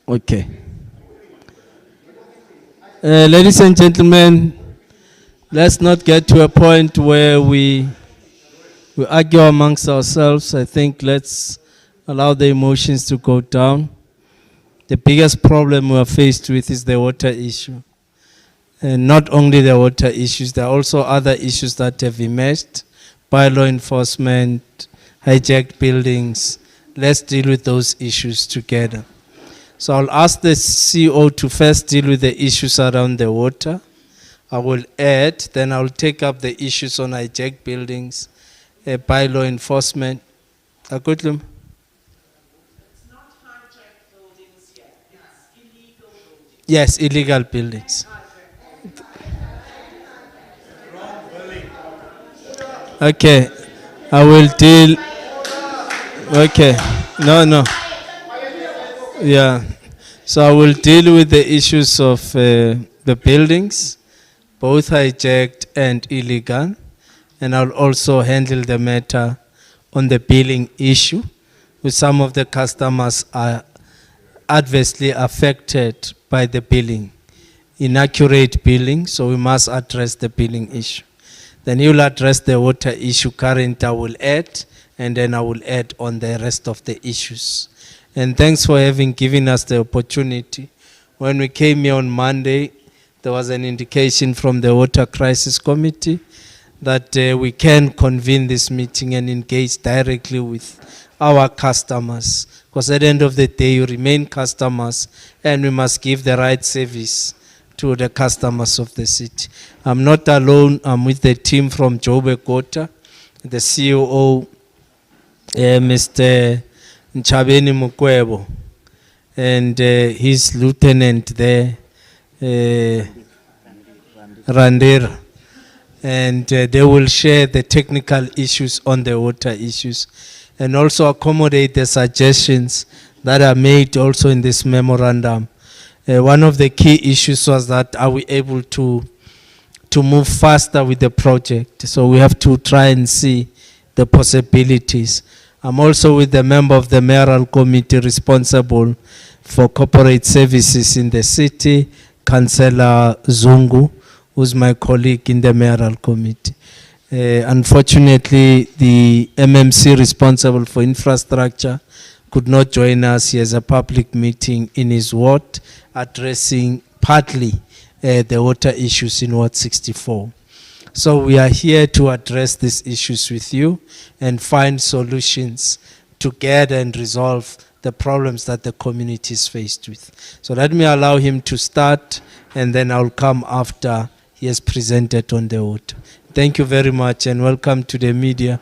Okay. Ladies and gentlemen, let's not get to a point where we argue amongst ourselves. I think let's allow the emotions to go down. The biggest problem we are faced with is the water issue. And not only the water issues, there are also other issues that have emerged. By law enforcement, hijacked buildings. Let's deal with those issues together. So I'll ask the CEO to first deal with the issues around the water. I will add, then I'll take up the issues on hijacked buildings, by law enforcement. Akutlum? It's not hijacked buildings yet, it's illegal buildings. Yes, illegal buildings. Okay, I will deal. Okay, no. Yeah, so I will deal with the issues of the buildings, both hijacked and illegal, and I'll also handle the matter on the billing issue, with some of the customers are adversely affected by the billing, inaccurate billing, so we must address the billing issue. Then you'll address the water issue current, I will add, and then I will add on the rest of the issues. And thanks for having given us the opportunity. When we came here on Monday, there was an indication from the Water Crisis Committee that we can convene this meeting and engage directly with our customers. Because at the end of the day, you remain customers and we must give the right service to the customers of the city. I'm not alone, I'm with the team from Joburg Water, the COO, Mr. Nchabeni Mukwebo, and his lieutenant there, Randera. And they will share the technical issues on the water issues and also accommodate the suggestions that are made also in this memorandum. One of the key issues was that are we able to move faster with the project? So we have to try and see the possibilities. I'm also with the member of the mayoral committee responsible for corporate services in the city, Councillor Zungu, who's my colleague in the mayoral committee. Unfortunately, the MMC responsible for infrastructure could not join us. He has a public meeting in his ward addressing partly the water issues in Ward 64. So we are here to address these issues with you and find solutions together and resolve the problems that the community is faced with. So let me allow him to start and then I'll come after he has presented on the water. Thank you very much and welcome to the media.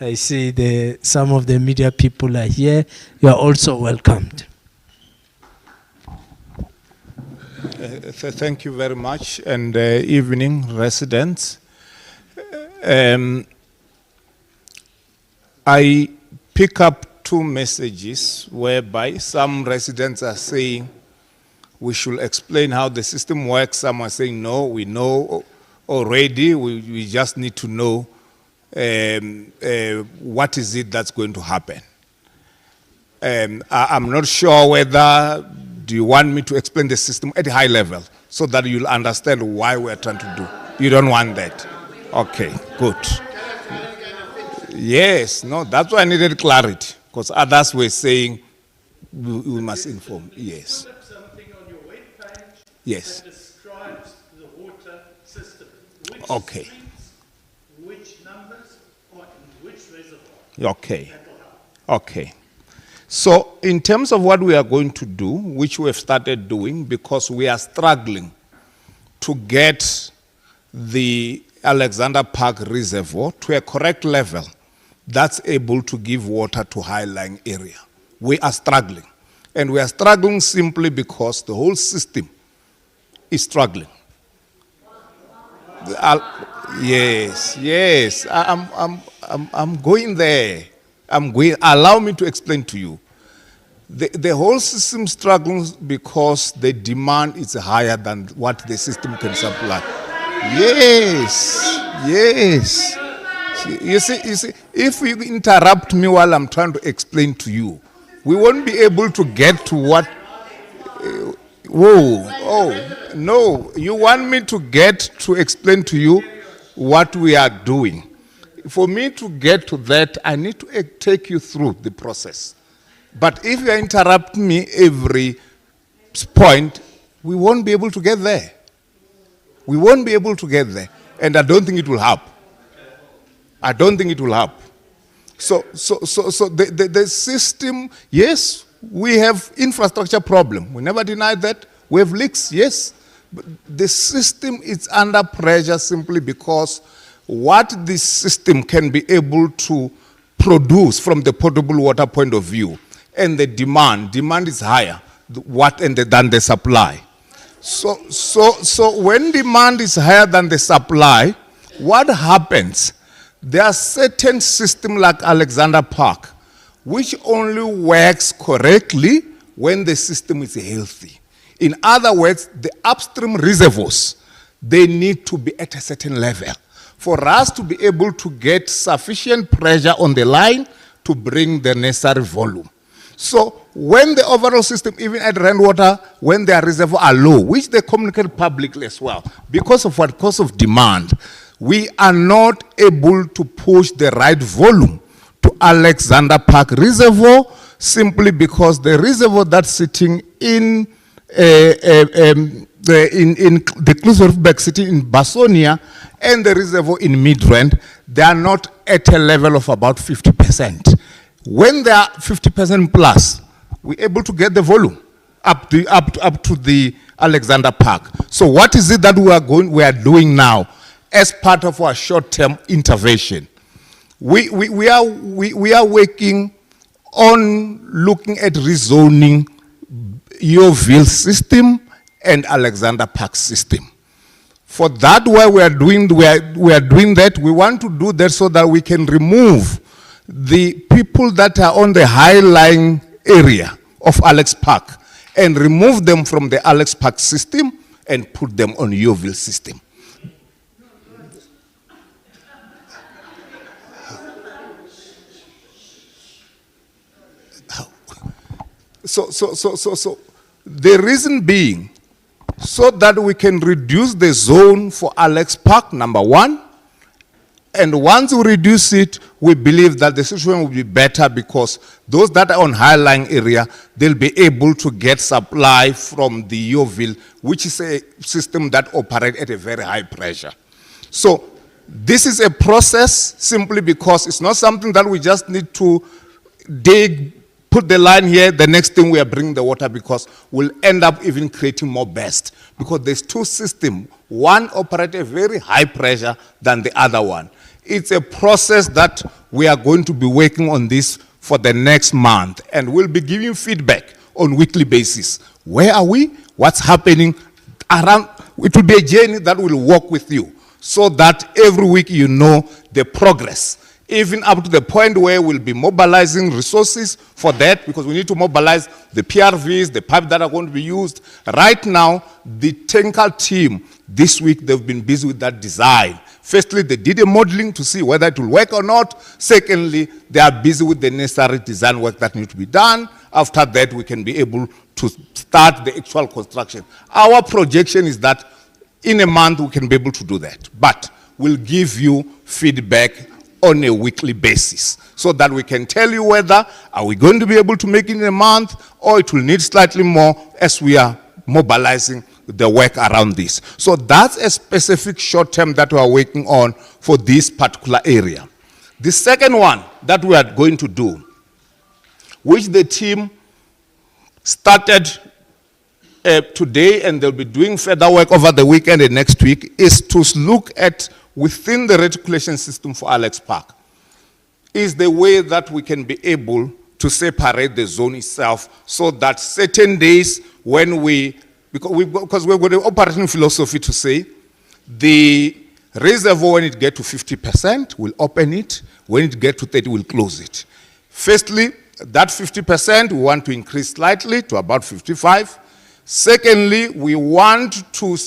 I see some of the media people are here. You are also welcomed. Thank you very much and evening residents. I pick up two messages whereby some residents are saying we should explain how the system works. Some are saying no, we know already, we just need to know what is it that's going to happen. I'm not sure whether, do you want me to explain the system at a high level so that you'll understand why we're trying to do? You don't want that? Okay, good. Yes, no, that's why I needed clarity, because others were saying we must inform. Yes. Something on your webpage yes. that describes the water system. Which okay. streets, which numbers, or in which reservoir. Okay. Okay. So in terms of what we are going to do, which we have started doing, because we are struggling to get the Alexander Park Reservoir to a correct level that's able to give water to high-lying area. We are struggling. And we are struggling simply because the whole system is struggling. Yes. I'm going there. Allow me to explain to you. The whole system struggles because the demand is higher than what the system can supply. Yes. You see, if you interrupt me while I'm trying to explain to you, we won't be able to get to what Whoa, oh, no. You want me to get to explain to you what we are doing. For me to get to that, I need to take you through the process. But if you interrupt me every point, we won't be able to get there. We won't be able to get there. And I don't think it will help. I don't think it will help. So the system, yes, we have infrastructure problem. We never denied that. We have leaks, yes. But the system is under pressure simply because what this system can be able to produce from the potable water point of view and the demand is higher than the supply. So when demand is higher than the supply, what happens? There are certain systems like Alexander Park, which only works correctly when the system is healthy. In other words, the upstream reservoirs, they need to be at a certain level for us to be able to get sufficient pressure on the line to bring the necessary volume. So when the overall system, even at rainwater, when their reservoirs are low, which they communicate publicly as well, because of what? Because of demand, we are not able to push the right volume to Alexander Park Reservoir simply because the reservoir that's sitting in the Kruiswolfberg City in Bassonia and the reservoir in Midrand, they are not at a level of about 50%. When they are 50% plus, we're able to get the volume up to the Alexander Park. So what is it that we are doing now as part of our short-term intervention? We are working on looking at rezoning Yeoville system and Alexander Park system. For that, why we are doing that, we want to do that so that we can remove the people that are on the high-lying area of Alex Park and remove them from the Alex Park system and put them on Yeoville system. So the reason being, so that we can reduce the zone for Alex Park, number one, and once we reduce it, we believe that the situation will be better because those that are on high-lying area, they'll be able to get supply from the Yeoville, which is a system that operates at a very high pressure. So this is a process simply because it's not something that we just need to dig, put the line here, the next thing we are bringing the water, because we'll end up even creating more burst. Because there's two systems. One operates at a very high pressure than the other one. It's a process that we are going to be working on this for the next month. And we'll be giving feedback on a weekly basis. Where are we? What's happening? Around, it will be a journey that will walk with you so that every week you know the progress. Even up to the point where we'll be mobilizing resources for that, because we need to mobilize the PRVs, the pipes that are going to be used. Right now, the technical team, this week, they've been busy with that design. Firstly, they did a modeling to see whether it will work or not. Secondly, they are busy with the necessary design work that needs to be done. After that, we can be able to start the actual construction. Our projection is that in a month, we can be able to do that. But we'll give you feedback on a weekly basis so that we can tell you whether are we going to be able to make it in a month or it will need slightly more as we are mobilizing the work around this. So that's a specific short term that we are working on for this particular area. The second one that we are going to do, which the team started today and they'll be doing further work over the weekend and next week, is to look at within the reticulation system for Alex Park, is the way that we can be able to separate the zone itself so that certain days when because we've got an operating philosophy to say the reservoir, when it gets to 50%, we'll open it. When it gets to 30%, we'll close it. Firstly, that 50% we want to increase slightly to about 55%. Secondly, we want to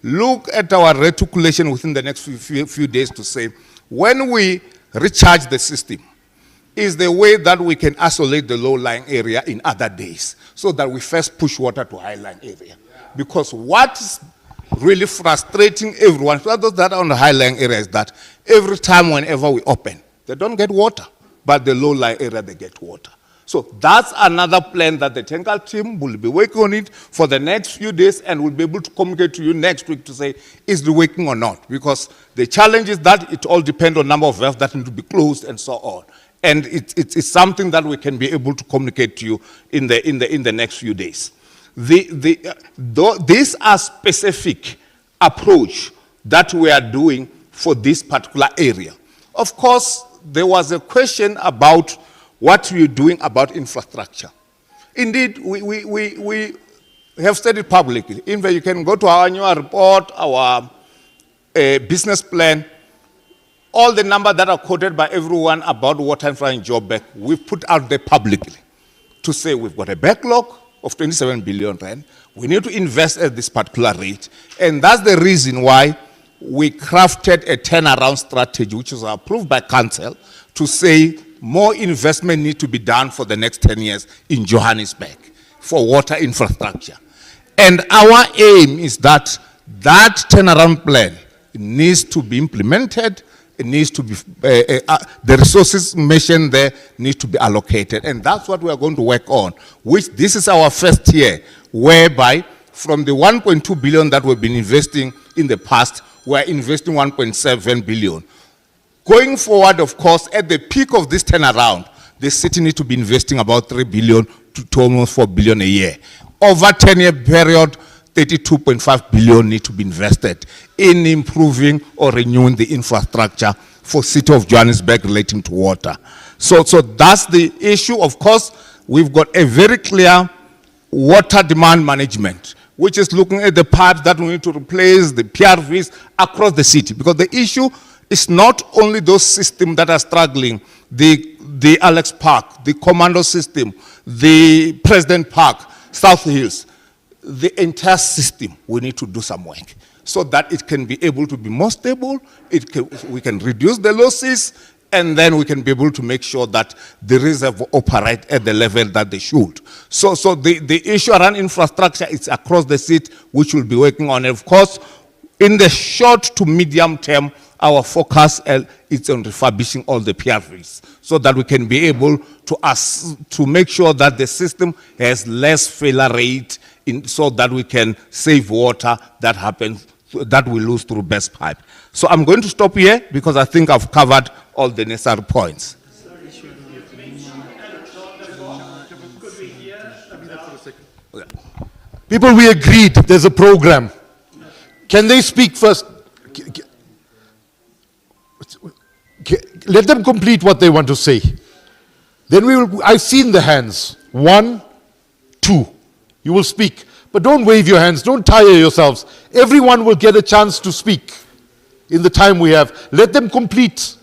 look at our reticulation within the next few days to say, when we recharge the system, is the way that we can isolate the low-lying area in other days so that we first push water to high-lying area. Because what's really frustrating everyone, those that are on the high-lying area, is that every time whenever we open, they don't get water, but the low-lying area, they get water. So that's another plan that the technical team will be working on it for the next few days, and we'll be able to communicate to you next week to say, is it working or not? Because the challenge is that it all depends on number of wells that need to be closed and so on. And it's something that we can be able to communicate to you in the next few days. These are specific approach that we are doing for this particular area. Of course, there was a question about what we're doing about infrastructure. Indeed, we have said it publicly. In fact, you can go to our annual report, our business plan, all the numbers that are quoted by everyone about water infra in Joburg, we've put out there publicly to say we've got a backlog of 27 billion rand. We need to invest at this particular rate. And that's the reason why we crafted a turnaround strategy, which was approved by council, to say more investment need to be done for the next 10 years in Johannesburg for water infrastructure. And our aim is that that turnaround plan needs to be implemented. It needs to be, the resources mentioned there need to be allocated. And that's what we are going to work on, which this is our first year, whereby from the 1.2 billion that we've been investing in the past, we're investing 1.7 billion. Going forward, of course, at the peak of this turnaround, the city needs to be investing about 3 billion to almost 4 billion a year. Over a 10-year period, 32.5 billion need to be invested in improving or renewing the infrastructure for City of Johannesburg relating to water. So that's the issue. Of course, we've got a very clear water demand management, which is looking at the pipes that we need to replace, the PRVs across the city. Because the issue is not only those systems that are struggling, the Alex Park, the Commando system, the President Park, South Hills, the entire system, we need to do some work so that it can be able to be more stable, we can reduce the losses, and then we can be able to make sure that the reserve operate at the level that they should. So the issue around infrastructure is across the city, which we'll be working on. And of course, in the short to medium term, our focus is on refurbishing all the PRVs so that we can be able to make sure that the system has less failure rate so that we can save water that happens, that we lose through burst pipe. So I'm going to stop here because I think I've covered all the necessary points. People, we agreed there's a program. Can they speak first? Let them complete what they want to say. Then we will, I've seen the hands. 1, 2. You will speak. But don't wave your hands. Don't tire yourselves. Everyone will get a chance to speak in the time we have. Let them complete.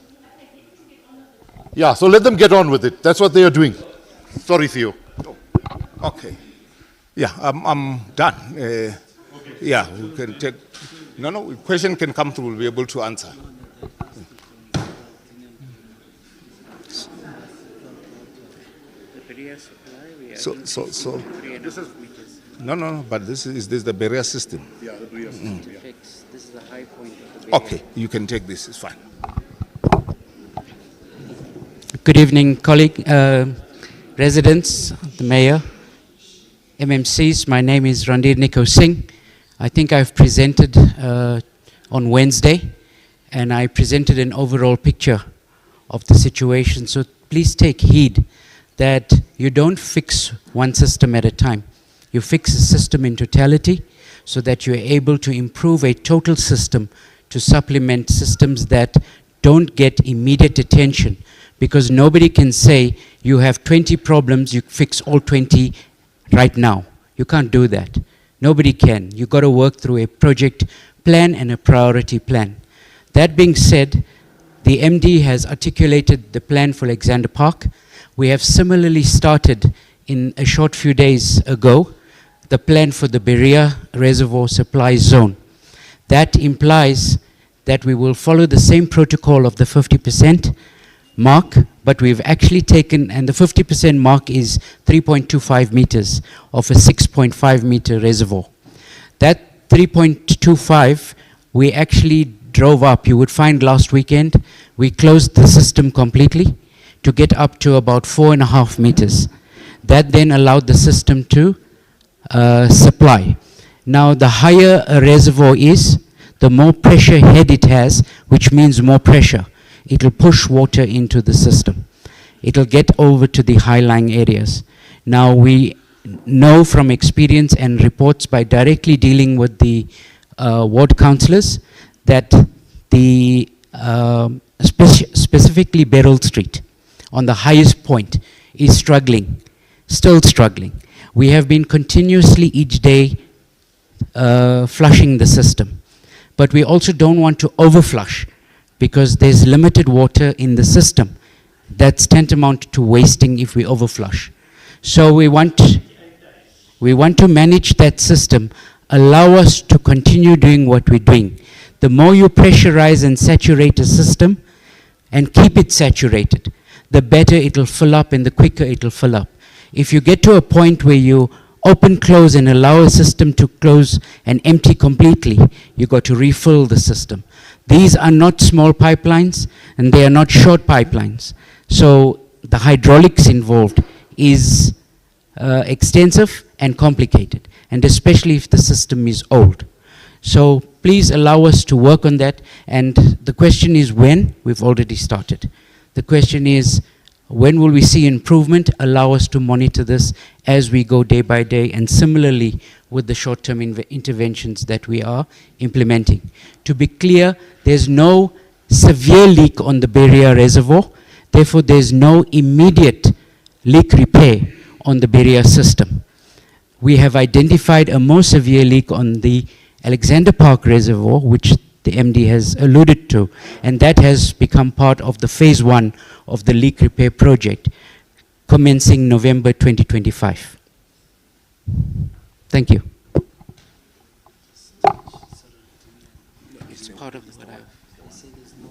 Yeah, so let them get on with it. That's what they are doing. Sorry, Theo. Okay. Yeah, I'm done. Yeah, we can take. No, question can come through. We'll be able to answer. So. No, but this is the barrier system. Yeah, the barrier system. This is the high point of the barrier. Okay, you can take this. It's fine. Good evening, colleague, residents, the mayor, MMCs. My name is Randir Nico Singh. I think I've presented on Wednesday, and I presented an overall picture of the situation. So please take heed that you don't fix one system at a time. You fix a system in totality so that you're able to improve a total system to supplement systems that don't get immediate attention, because nobody can say you have 20 problems, you fix all 20 right now. You can't do that. Nobody can. You've got to work through a project plan and a priority plan. That being said, the MD has articulated the plan for Alexander Park. We have similarly started in a short few days ago the plan for the Berea Reservoir Supply Zone. That implies that we will follow the same protocol of the 50% mark, but we've actually taken, and the 50% mark is 3.25 meters of a 6.5 meter reservoir. That 3.25, we actually drove up. You would find last weekend, we closed the system completely to get up to about 4.5 meters. That then allowed the system to supply. Now, the higher a reservoir is, the more pressure head it has, which means more pressure. It will push water into the system. It will get over to the high-lying areas. Now, we know from experience and reports by directly dealing with the ward councillors that the specifically Beryl Street on the highest point is struggling, still struggling. We have been continuously each day flushing the system, but we also don't want to overflush because there's limited water in the system. That's tantamount to wasting if we overflush. So we want to manage that system, allow us to continue doing what we're doing. The more you pressurize and saturate a system and keep it saturated, the better it'll fill up and the quicker it'll fill up. If you get to a point where you open, close and allow a system to close and empty completely, you've got to refill the system. These are not small pipelines and they are not short pipelines. So the hydraulics involved is extensive and complicated, and especially if the system is old. So please allow us to work on that. And the question is when? We've already started. The question is, when will we see improvement? Allow us to monitor this as we go day by day, and similarly with the short-term interventions that we are implementing. To be clear, there's no severe leak on the Beria Reservoir. Therefore, there's no immediate leak repair on the Beria system. We have identified a more severe leak on the Alexander Park Reservoir, which the MD has alluded to, and that has become part of the phase 1 of the leak repair project, commencing November 2025. Thank you. It's part of what I say. There's no.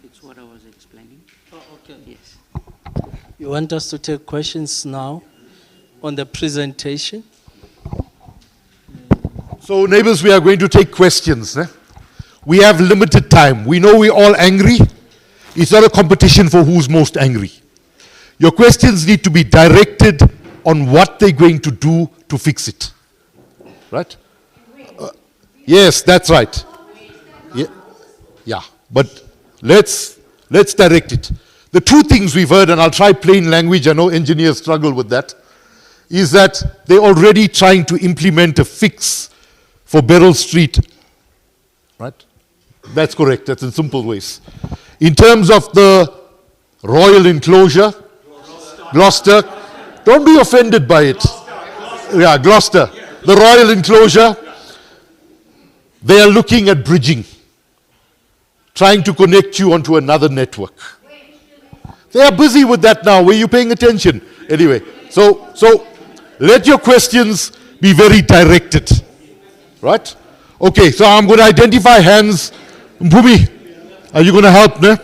It's what I was explaining. Oh, okay. Yes. You want us to take questions now on the presentation? So, neighbors, we are going to take questions. We have limited time. We know we're all angry. It's not a competition for who's most angry. Your questions need to be directed on what they're going to do to fix it. Right? Yes, that's right. Yeah, but let's direct it. The two things we've heard, and I'll try plain language, I know engineers struggle with that, is that they're already trying to implement a fix for Beryl Street. Right? That's correct, that's in simple ways. In terms of the royal enclosure, Gloucester, don't be offended by it. Yeah, Gloucester. The royal enclosure, they are looking at bridging, trying to connect you onto another network. They are busy with that now. Were you paying attention? Anyway, so let your questions be very directed. Right? Okay, so I'm going to identify hands. Mpumi, are you going to help? Ne?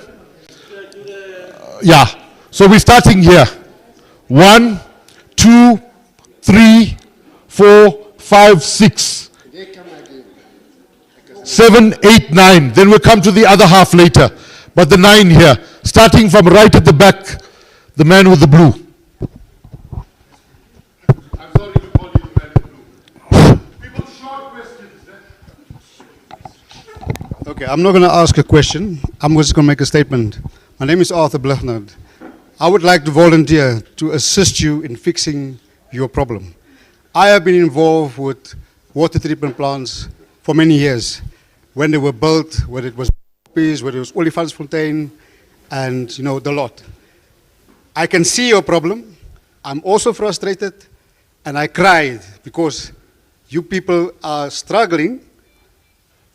Yeah. So we're starting here. 1, 2, 3, 4, 5, 6, 7, 8, 9. Then we'll come to the other half later. But the 9 here. Starting from right at the back, the man with the blue. I'm sorry to call you the man in blue. People, short questions. Okay, I'm not going to ask a question. I'm just going to make a statement. My name is Arthur Blechnard. I would like to volunteer to assist you in fixing your problem. I have been involved with water treatment plants for many years. When they were built, whether it was whether it was Olifantsfontein, and the lot. I can see your problem. I'm also frustrated, and I cried because you people are struggling,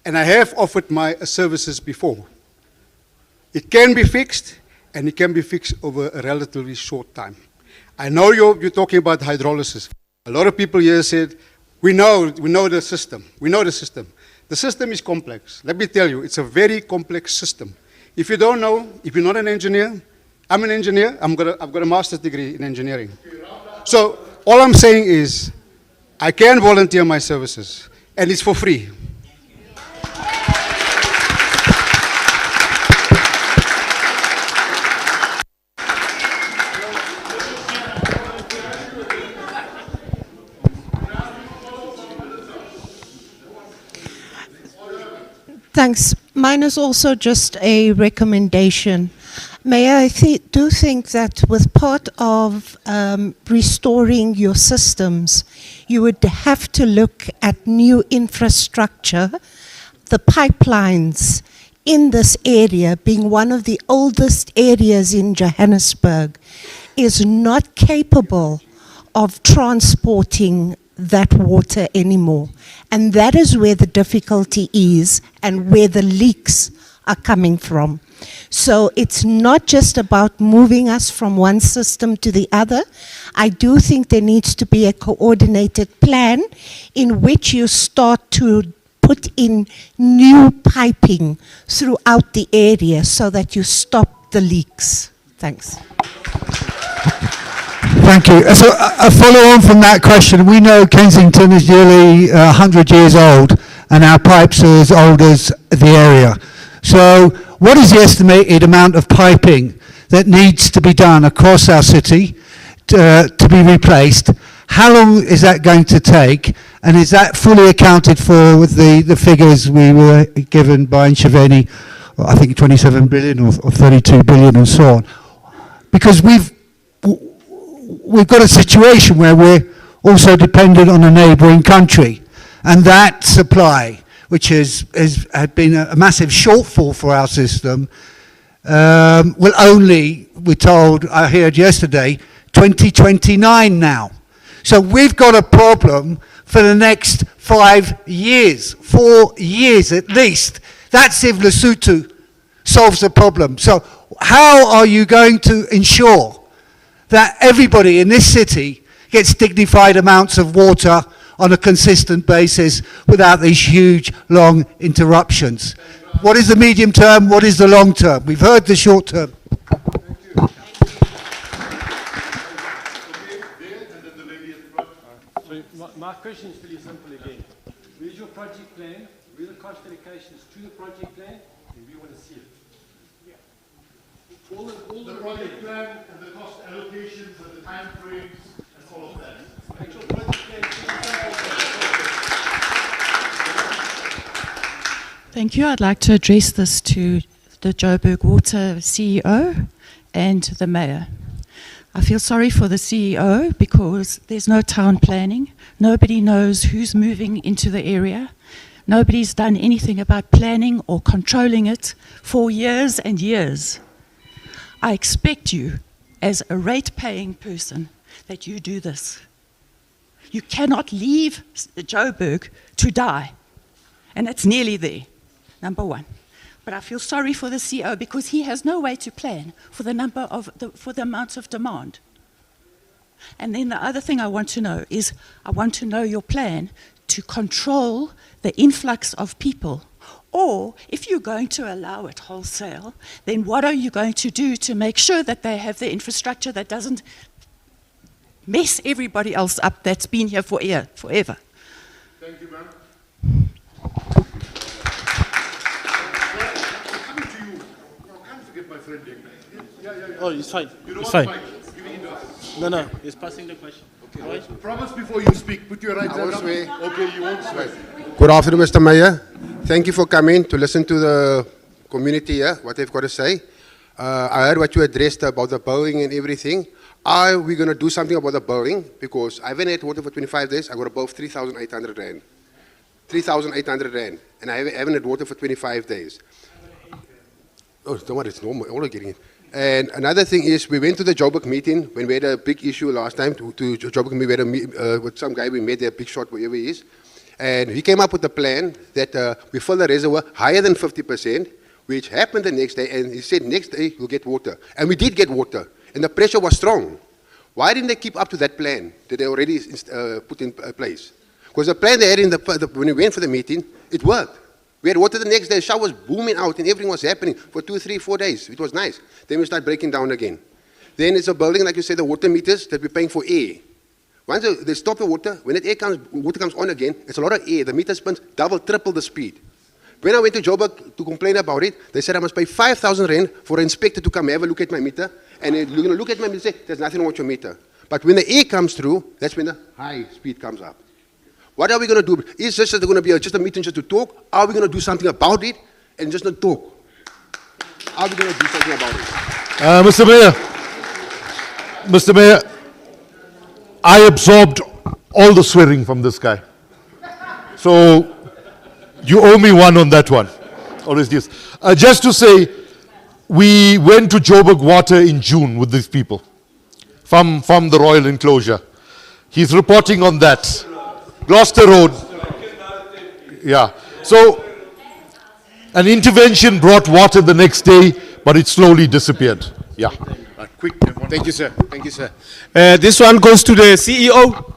and I have offered my services before. It can be fixed, and it can be fixed over a relatively short time. I know you're talking about hydrolysis. A lot of people here said, we know the system. We know the system. The system is complex. Let me tell you, it's a very complex system. If you don't know, if you're not an engineer, I'm an engineer. I've got a master's degree in engineering. So all I'm saying is, I can volunteer my services, and it's for free. Thanks. Mine is also just a recommendation. Mayor, I do think that with part of restoring your systems, you would have to look at new infrastructure. The pipelines in this area, being one of the oldest areas in Johannesburg, is not capable of transporting that water anymore. And that is where the difficulty is and where the leaks are coming from. So it's not just about moving us from one system to the other. I do think there needs to be a coordinated plan in which you start to put in new piping throughout the area so that you stop the leaks. Thanks. Thank you. So a follow-on from that question, we know Kensington is nearly 100 years old and our pipes are as old as the area. So what is the estimated amount of piping that needs to be done across our city to be replaced? How long is that going to take? And is that fully accounted for with the figures we were given by Nshiveni, I think 27 billion or 32 billion and so on? Because we've got a situation where we're also dependent on a neighbouring country, and that supply, which had been a massive shortfall for our system, will only, we're told, I heard yesterday, 2029 now. So we've got a problem for the next 5 years, 4 years at least. That's if Lesotho solves the problem. So how are you going to ensure that everybody in this city gets dignified amounts of water on a consistent basis without these huge, long interruptions? What is the medium term? What is the long term? We've heard the short term. My question is pretty simple again. Where's your project plan? Where are the cost allocations to the project plan? And we want to see it. Yeah. All the project plan and the cost allocations and the time frames and all of that. Actual project plan. Thank you. I'd like to address this to the Joburg Water CEO and the Mayor. I feel sorry for the CEO because there's no town planning. Nobody knows who's moving into the area. Nobody's done anything about planning or controlling it for years and years. I expect you, as a rate-paying person, that you do this. You cannot leave Joburg to die, and it's nearly there, number one. But I feel sorry for the CEO because he has no way to plan for the amounts of demand. And then the other thing I want to know is, I want to know your plan to control the influx of people. Or if you're going to allow it wholesale, then what are you going to do to make sure that they have the infrastructure that doesn't mess everybody else up that's been here forever? Thank you, ma'am. Oh, it's fine. You know It's what, fine. Mike? Giving it to us. No, he's passing the question. Okay. Right? Promise before you speak. Put your right hand up. swear. Okay, you won't swear. Good afternoon, Mr. Mayor. Thank you for coming to listen to the community here, what they've got to say. I heard what you addressed about the Boeing and everything. We're going to do something about the Boeing because I haven't had water for 25 days. I got above 3,800 rand. 3,800 rand. And I haven't had water for 25 days. Oh, don't worry, it's normal. All are getting it. And another thing is, we went to the Joburg meeting when we had a big issue last time. To Joburg, we had with some guy we met there, big shot, wherever he is. And he came up with a plan that we fill the reservoir higher than 50%, which happened the next day. And he said, next day, we'll get water. And we did get water. And the pressure was strong. Why didn't they keep up to that plan that they already put in place? Because the plan they had when we went for the meeting, it worked. We had water the next day, the shower was booming out and everything was happening for 2, 3, 4 days. It was nice. Then we start breaking down again. Then it's a building, like you said, the water meters that we're paying for air. Once they stop the water, when water comes on again, it's a lot of air. The meter spins double, triple the speed. When I went to Joburg to complain about it, they said I must pay 5,000 rand for an inspector to come have a look at my meter. And they're going to look at my meter and say, there's nothing wrong with your meter. But when the air comes through, that's when the high speed comes up. What are we going to do? Is this going to be just a meeting just to talk? Are we going to do something about it and just not talk? Are we going to do something about it? Mr. Mayor, I absorbed all the swearing from this guy. So you owe me one on that one. Just to say, we went to Joburg Water in June with these people from the Royal Enclosure. He's reporting on that. Gloucester Road. Yeah. So an intervention brought water the next day, but it slowly disappeared. Yeah. Quick. Thank you, sir. Thank you, sir. This one goes to the CEO.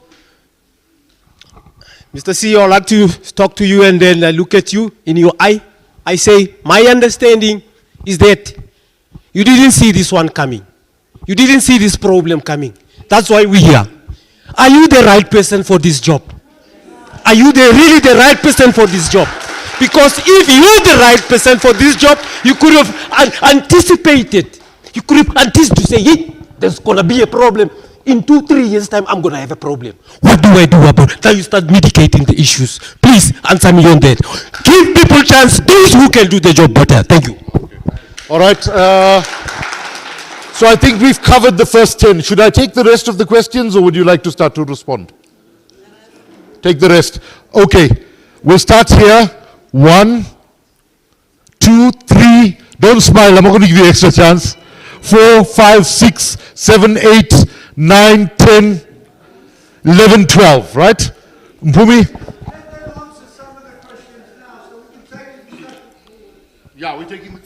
Mr. CEO, I'd like to talk to you and then look at you in your eye. I say, my understanding is that you didn't see this one coming. You didn't see this problem coming. That's why we're here. Are you the right person for this job? Are you really the right person for this job? Because if you're the right person for this job, you could have anticipated. You could have anticipated to say, hey, there's going to be a problem. In 2-3 years' time, I'm going to have a problem. What do I do about it? Then you start mitigating the issues. Please answer me on that. Give people chance, those who can do the job better. Thank you. All right. So I think we've covered the first 10. Should I take the rest of the questions or would you like to start to respond? Take the rest. Okay. We'll start here. 1, 2, 3. Don't smile. I'm not going to give you extra chance. 4, 5, 6, 7, 8, 9, 10, 11, 12. Right? Mpumi? Yeah, we're taking...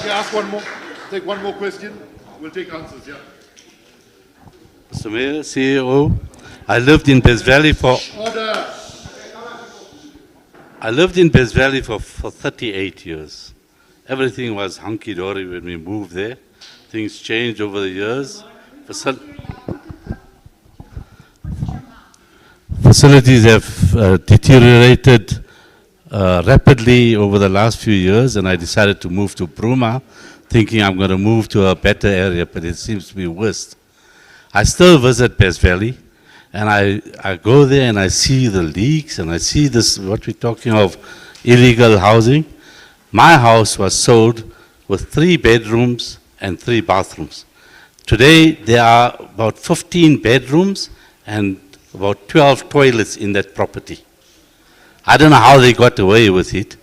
Ask one more. Take one more question. We'll take answers, yeah. Mr. Mayor, CEO, I lived in Best Valley for... Order. I lived in Best Valley for 38 years. Everything was hunky-dory when we moved there. Things changed over the years. Facilities have deteriorated rapidly over the last few years, and I decided to move to Bruma, thinking I'm going to move to a better area, but it seems to be worse. I still visit Best Valley, and I go there and I see the leaks, and I see this, what we're talking of, illegal housing. My house was sold with 3 bedrooms and 3 bathrooms. Today, there are about 15 bedrooms and about 12 toilets in that property. I don't know how they got away with it.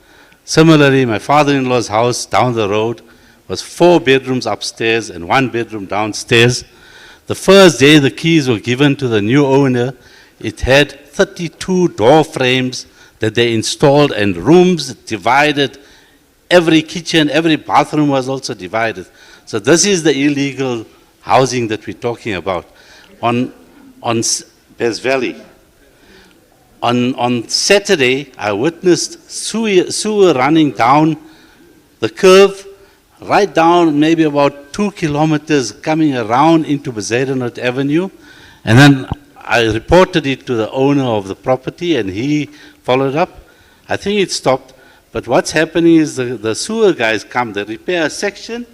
Similarly, my father-in-law's house down the road was 4 bedrooms upstairs and 1 bedroom downstairs. The first day the keys were given to the new owner, it had 32 door frames that they installed and rooms divided. Every kitchen, every bathroom was also divided. So this is the illegal housing that we're talking about. On Best Valley. On Saturday, I witnessed sewer running down the curve, right down maybe about 2 kilometers, coming around into Bezuidenhout Avenue. And then I reported it to the owner of the property, and he followed up. I think it stopped. But what's happening is the sewer guys come, they repair a section,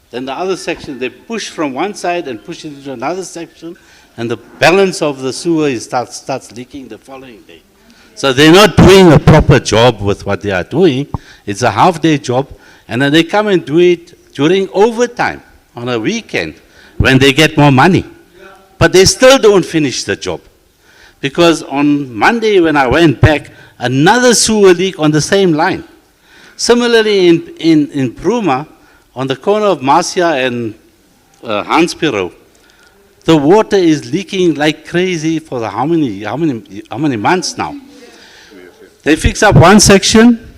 then the other section, they push from one side and push it into another section, and the balance of the sewer starts leaking the following day. So they're not doing a proper job with what they are doing. It's a half-day job, and then they come and do it during overtime on a weekend when they get more money. But they still don't finish the job. Because on Monday when I went back, another sewer leak on the same line. Similarly in Bruma, on the corner of Marcia and Hanspiro, the water is leaking like crazy for how many months now? They fix up one section,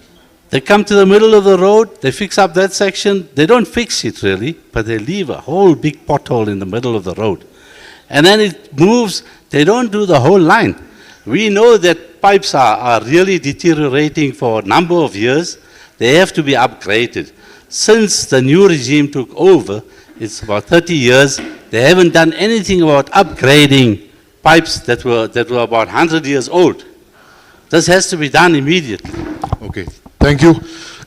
they come to the middle of the road, they fix up that section, they don't fix it really, but they leave a whole big pothole in the middle of the road. And then it moves They don't do the whole line. We know that pipes are really deteriorating for a number of years. They have to be upgraded. Since the new regime took over, it's about 30 years, they haven't done anything about upgrading pipes that were about 100 years old. This has to be done immediately. Okay, thank you.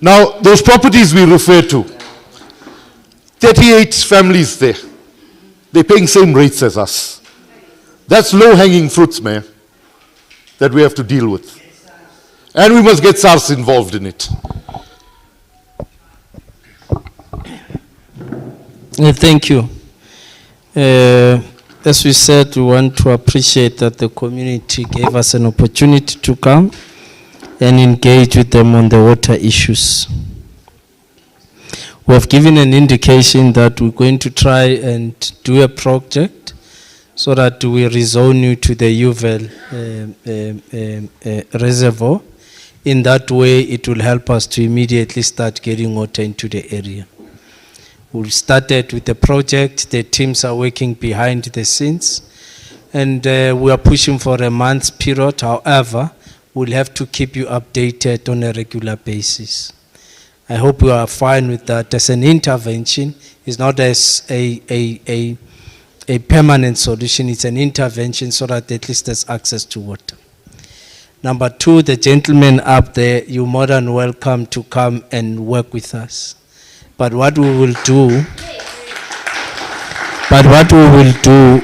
Now, those properties we refer to, 38 families there. They're paying same rates as us. That's low-hanging fruits, Mayor, that we have to deal with. And we must get SARS involved in it. Thank you. As we said, we want to appreciate that the community gave us an opportunity to come and engage with them on the water issues. We have given an indication that we're going to try and do a project so that we rezone you to the Uvel reservoir. In that way, it will help us to immediately start getting water into the area. We started with the project, the teams are working behind the scenes, and we are pushing for a month's period. However, we'll have to keep you updated on a regular basis. I hope you are fine with that. As an intervention, it's not as a permanent solution, it's an intervention so that at least there's access to water. Number two, the gentleman up there, you're more than welcome to come and work with us. But what we will do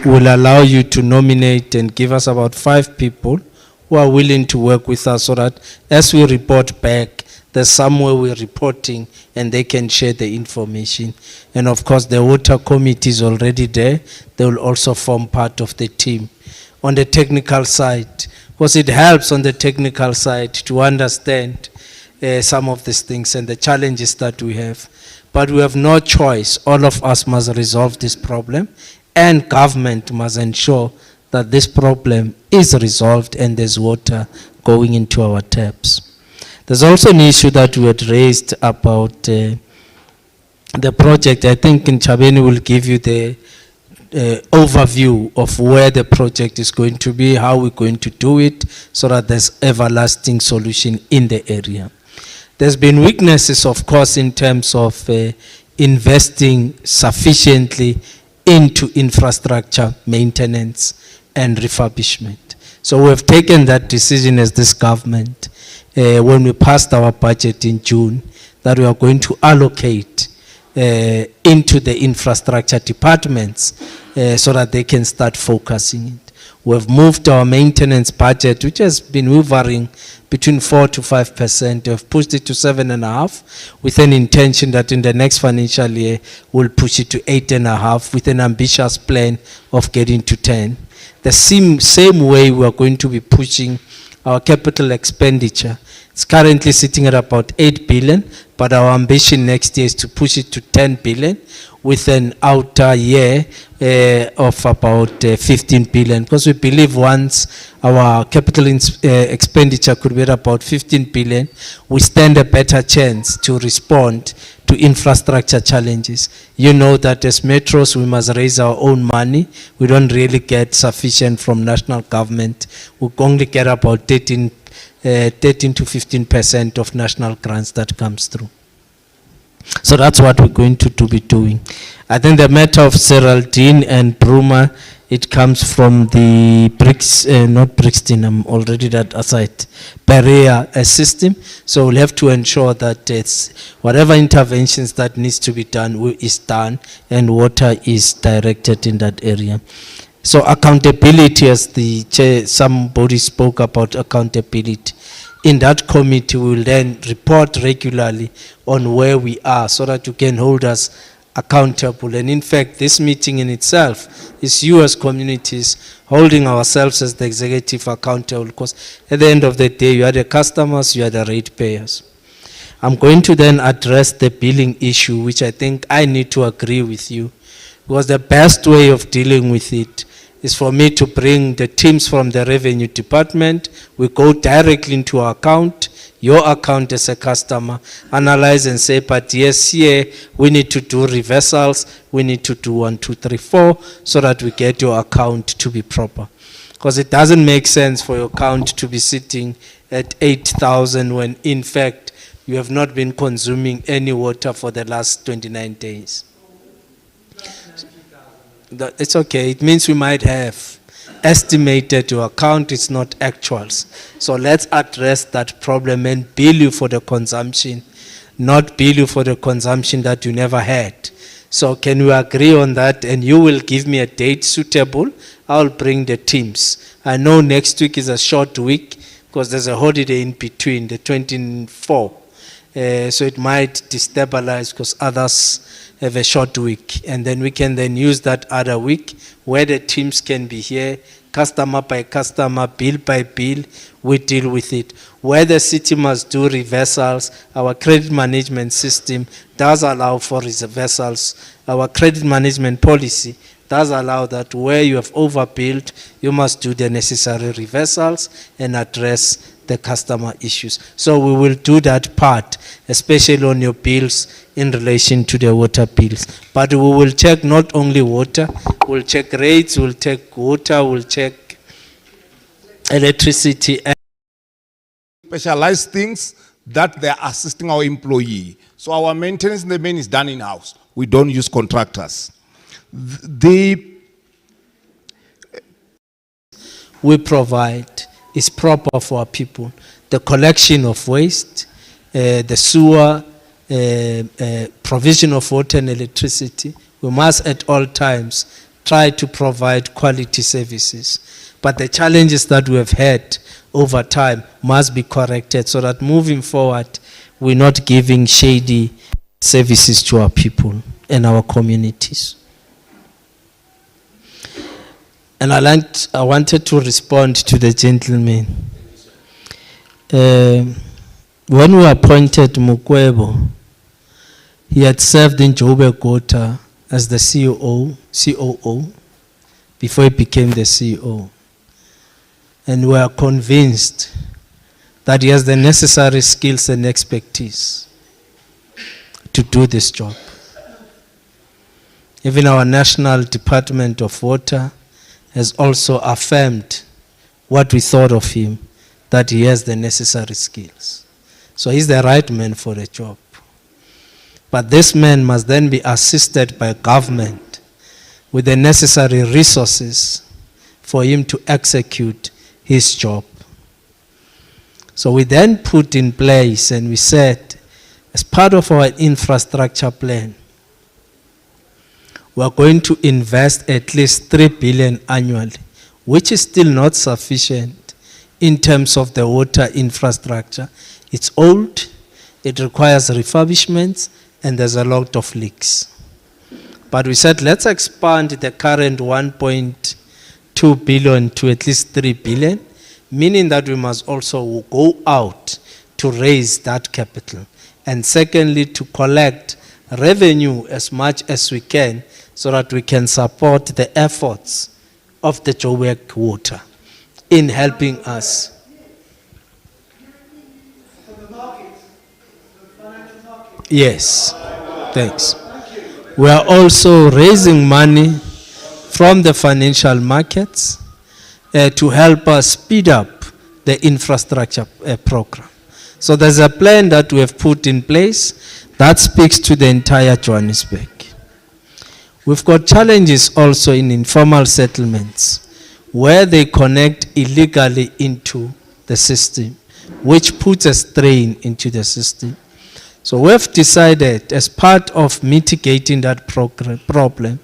will allow you to nominate and give us about 5 people who are willing to work with us so that as we report back, there's somewhere we're reporting and they can share the information. And of course, the water committee is already there. They will also form part of the team. On the technical side, because it helps on the technical side to understand some of these things and the challenges that we have. But we have no choice. All of us must resolve this problem, and government must ensure that this problem is resolved and there's water going into our taps. There's also an issue that we had raised about the project. I think Nchabeni will give you the overview of where the project is going to be, how we're going to do it, so that there's everlasting solution in the area. There's been weaknesses, of course, in terms of investing sufficiently into infrastructure maintenance and refurbishment. So we have taken that decision as this government when we passed our budget in June, that we are going to allocate into the infrastructure departments so that they can start focusing it. We have moved our maintenance budget, which has been hovering between 4 to 5%. We have pushed it to 7.5%, with an intention that in the next financial year we'll push it to 8.5%, with an ambitious plan of getting to 10%. The same way we are going to be pushing our capital expenditure. It's currently sitting at about 8 billion, but our ambition next year is to push it to 10 billion with an outer year of about 15 billion. Because we believe once our capital expenditure could be at about 15 billion, we stand a better chance to respond to infrastructure challenges. You know that as metros, we must raise our own money. We don't really get sufficient from national government. We only get about 13 to 15% of national grants that comes through. So that's what we're going to be doing. I think the matter of Seraldine and Bruma, it comes from the not Brixton, I'm already that aside, barrier system. So we'll have to ensure that it's whatever interventions that needs to be done is done, and water is directed in that area. So accountability, as the chair, somebody spoke about accountability. In that committee, we will then report regularly on where we are so that you can hold us accountable. And in fact, this meeting in itself is you as communities holding ourselves as the executive accountable, because at the end of the day, you are the customers, you are the ratepayers. I'm going to then address the billing issue, which I think I need to agree with you, because the best way of dealing with it is for me to bring the teams from the revenue department. We go directly into our account, your account as a customer, analyze and say, but yes, here we need to do reversals, we need to do 1, 2, 3, 4, so that we get your account to be proper. Because it doesn't make sense for your account to be sitting at 8,000 when in fact you have not been consuming any water for the last 29 days. It's okay. It means we might have estimated your account, it's not actuals. So let's address that problem and bill you for the consumption, not bill you for the consumption that you never had. So can we agree on that? And you will give me a date suitable. I'll bring the teams. I know next week is a short week because there's a holiday in between, the 24th. So it might destabilize because others have a short week. And then we can then use that other week where the teams can be here, customer by customer, bill by bill, we deal with it. Where the city must do reversals, our credit management system does allow for reversals. Our credit management policy does allow that where you have overbilled, you must do the necessary reversals and address the customer issues. So we will do that part, especially on your bills in relation to the water bills. But we will check not only water, we'll check rates, we'll check water, we'll check electricity. Specialized things that they are assisting our employee. So our maintenance in the main is done in-house. We don't use contractors. We provide is proper for our people. The collection of waste, the sewer, provision of water and electricity. We must at all times try to provide quality services. But the challenges that we have had over time must be corrected so that moving forward, we're not giving shady services to our people and our communities. And I wanted to respond to the gentleman. When we appointed Mukwebo, he had served in Joburg Water as the COO before he became the CEO. And we are convinced that he has the necessary skills and expertise to do this job. Even our National Department of Water has also affirmed what we thought of him, that he has the necessary skills. So he's the right man for the job. But this man must then be assisted by government with the necessary resources for him to execute his job. So we then put in place and we said, as part of our infrastructure plan, we are going to invest at least 3 billion annually, which is still not sufficient in terms of the water infrastructure. It's old, it requires refurbishments, and there's a lot of leaks. But we said, let's expand the current 1.2 billion to at least 3 billion, meaning that we must also go out to raise that capital. And secondly, to collect revenue as much as we can so that we can support the efforts of the Joburg Water in helping us. Yes, thanks. We are also raising money from the financial markets to help us speed up the infrastructure program. So there's a plan that we have put in place that speaks to the entire Johannesburg. We've got challenges also in informal settlements where they connect illegally into the system, which puts a strain into the system. So we've decided, as part of mitigating that problem,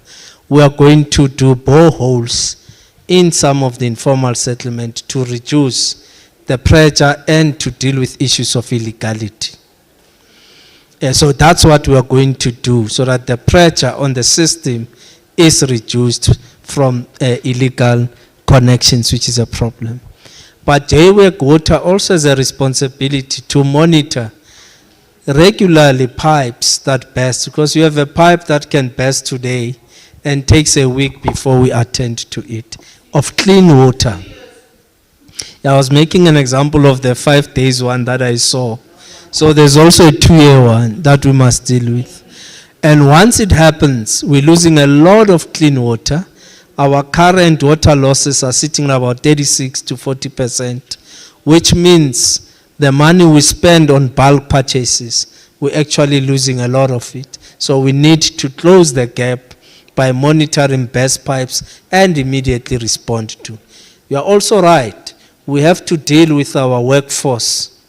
we are going to do boreholes in some of the informal settlement to reduce the pressure and to deal with issues of illegality. So that's what we are going to do, so that the pressure on the system is reduced from illegal connections, which is a problem. But Joburg Water also has a responsibility to monitor regularly pipes that burst, because you have a pipe that can burst today and takes a week before we attend to it, of clean water. I was making an example of the 5 days one that I saw. So there's also a 2-year one that we must deal with. And once it happens, we're losing a lot of clean water. our current water losses are sitting at about 36 to 40%, which means the money we spend on bulk purchases, we're actually losing a lot of it. So we need to close the gap by monitoring best pipes and immediately respond to. You are also right. We have to deal with our workforce,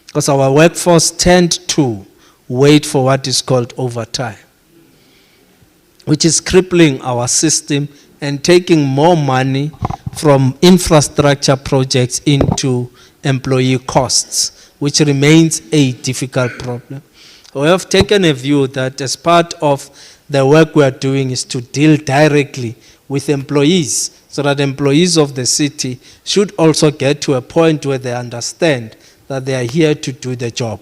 because our workforce tend to wait for what is called overtime, which is crippling our system and taking more money from infrastructure projects into employee costs, which remains a difficult problem. We have taken a view that as part of the work we are doing is to deal directly with employees, so that employees of the city should also get to a point where they understand that they are here to do the job,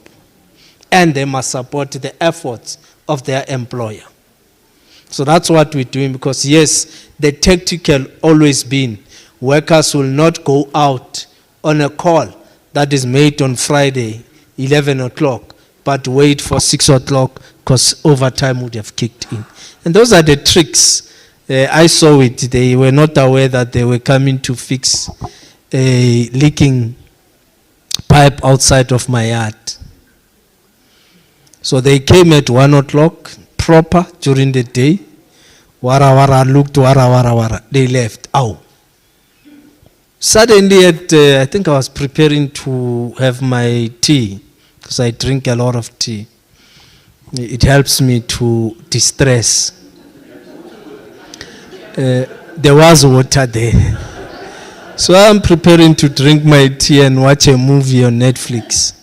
and they must support the efforts of their employer. So that's what we're doing, because yes, the tactical always been, workers will not go out on a call that is made on Friday, 11 o'clock, but wait for 6 o'clock because overtime would have kicked in. And those are the tricks. I saw it. They were not aware that they were coming to fix a leaking pipe outside of my yard. So they came at 1 o'clock, proper, during the day. Wara wara looked, wara wara wara. They left. Ow. Suddenly, I think I was preparing to have my tea, because I drink a lot of tea. It helps me to distress. There was water there. So I'm preparing to drink my tea and watch a movie on Netflix.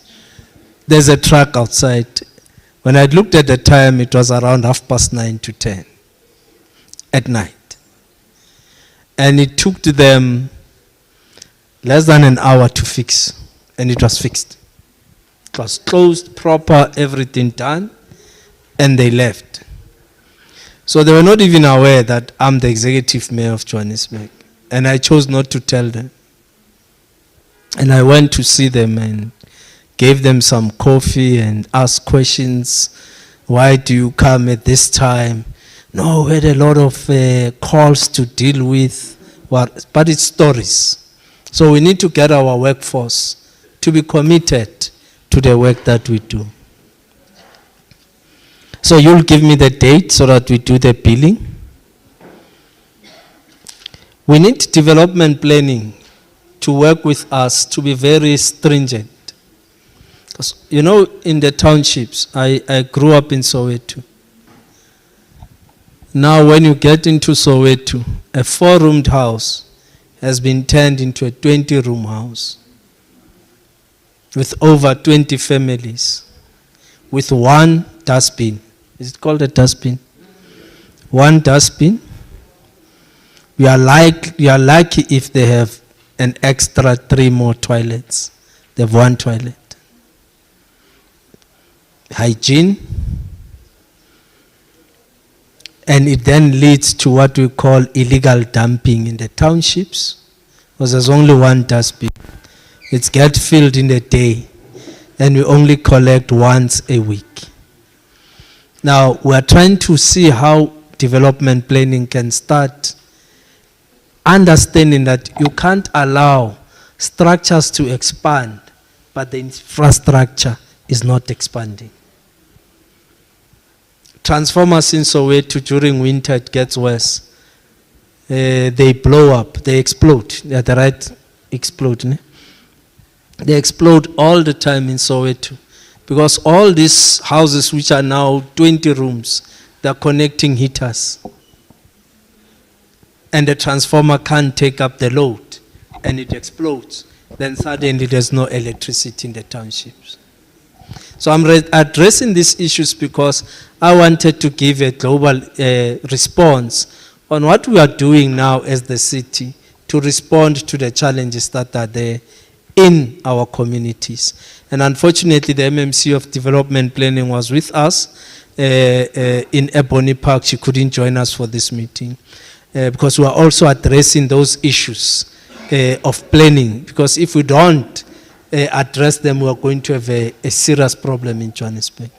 There's a truck outside. When I looked at the time, it was around 9:30 to 10 at night. And it took them less than an hour to fix, and it was fixed. It was closed, proper, everything done, and they left. So they were not even aware that I'm the executive mayor of Johannesburg, and I chose not to tell them. And I went to see them and gave them some coffee and asked questions. Why do you come at this time? No, we had a lot of calls to deal with, but it's stories. So we need to get our workforce to be committed to the work that we do. So you'll give me the date so that we do the billing. We need development planning to work with us to be very stringent. Because, you know, in the townships, I grew up in Soweto. Now when you get into Soweto, a 4-roomed house has been turned into a 20-room house with over 20 families, with one dustbin. Is it called a dustbin? One dustbin. You are lucky if they have an extra 3 more toilets. They have 1 toilet. Hygiene. And it then leads to what we call illegal dumping in the townships, because there's only 1 dustbin. It's get filled in a day, and we only collect once a week. Now, we're trying to see how development planning can start understanding that you can't allow structures to expand, but the infrastructure is not expanding. Transformers in Soweto during winter, it gets worse. They blow up, they explode. They're the right explode. Ne? They explode all the time in Soweto, because all these houses, which are now 20 rooms, they're connecting heaters. And the transformer can't take up the load, and it explodes. Then suddenly there's no electricity in the townships. So I'm addressing these issues because I wanted to give a global response on what we are doing now as the city to respond to the challenges that are there in our communities. And unfortunately, the MMC of Development Planning was with us in Ebony Park. She couldn't join us for this meeting because we are also addressing those issues of planning, because if we don't address them, we are going to have a serious problem in Johannesburg.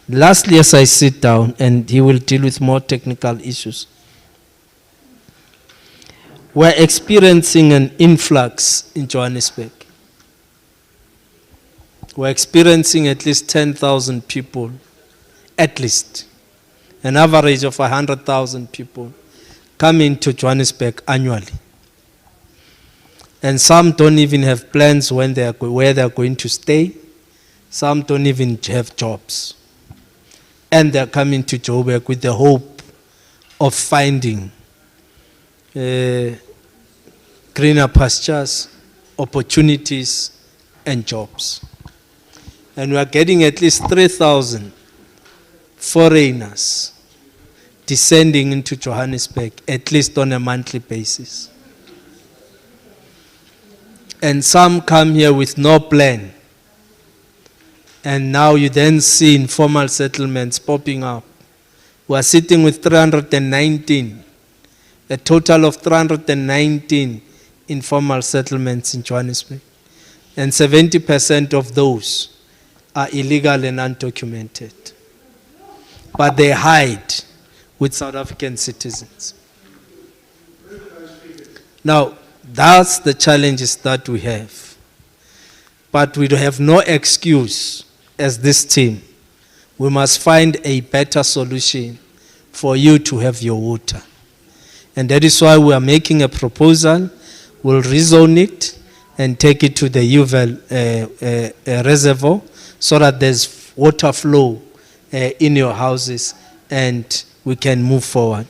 Lastly, as I sit down, and he will deal with more technical issues. we're experiencing an influx in Johannesburg. We're experiencing at least 10,000 people, at least, an average of 100,000 people coming to Johannesburg annually. And some don't even have plans where they're going to stay. Some don't even have jobs. And they're coming to Joburg with the hope of finding greener pastures, opportunities, and jobs. And we are getting at least 3,000 foreigners descending into Johannesburg, at least on a monthly basis. And some come here with no plan. And now you then see informal settlements popping up. We are sitting with 319, a total of 319 informal settlements in Johannesburg. And 70% of those are illegal and undocumented. But they hide with South African citizens. Now, that's the challenges that we have. But we have no excuse as this team. We must find a better solution for you to have your water. And that is why we are making a proposal. We'll rezone it and take it to the Uval reservoir so that there's water flow in your houses and we can move forward.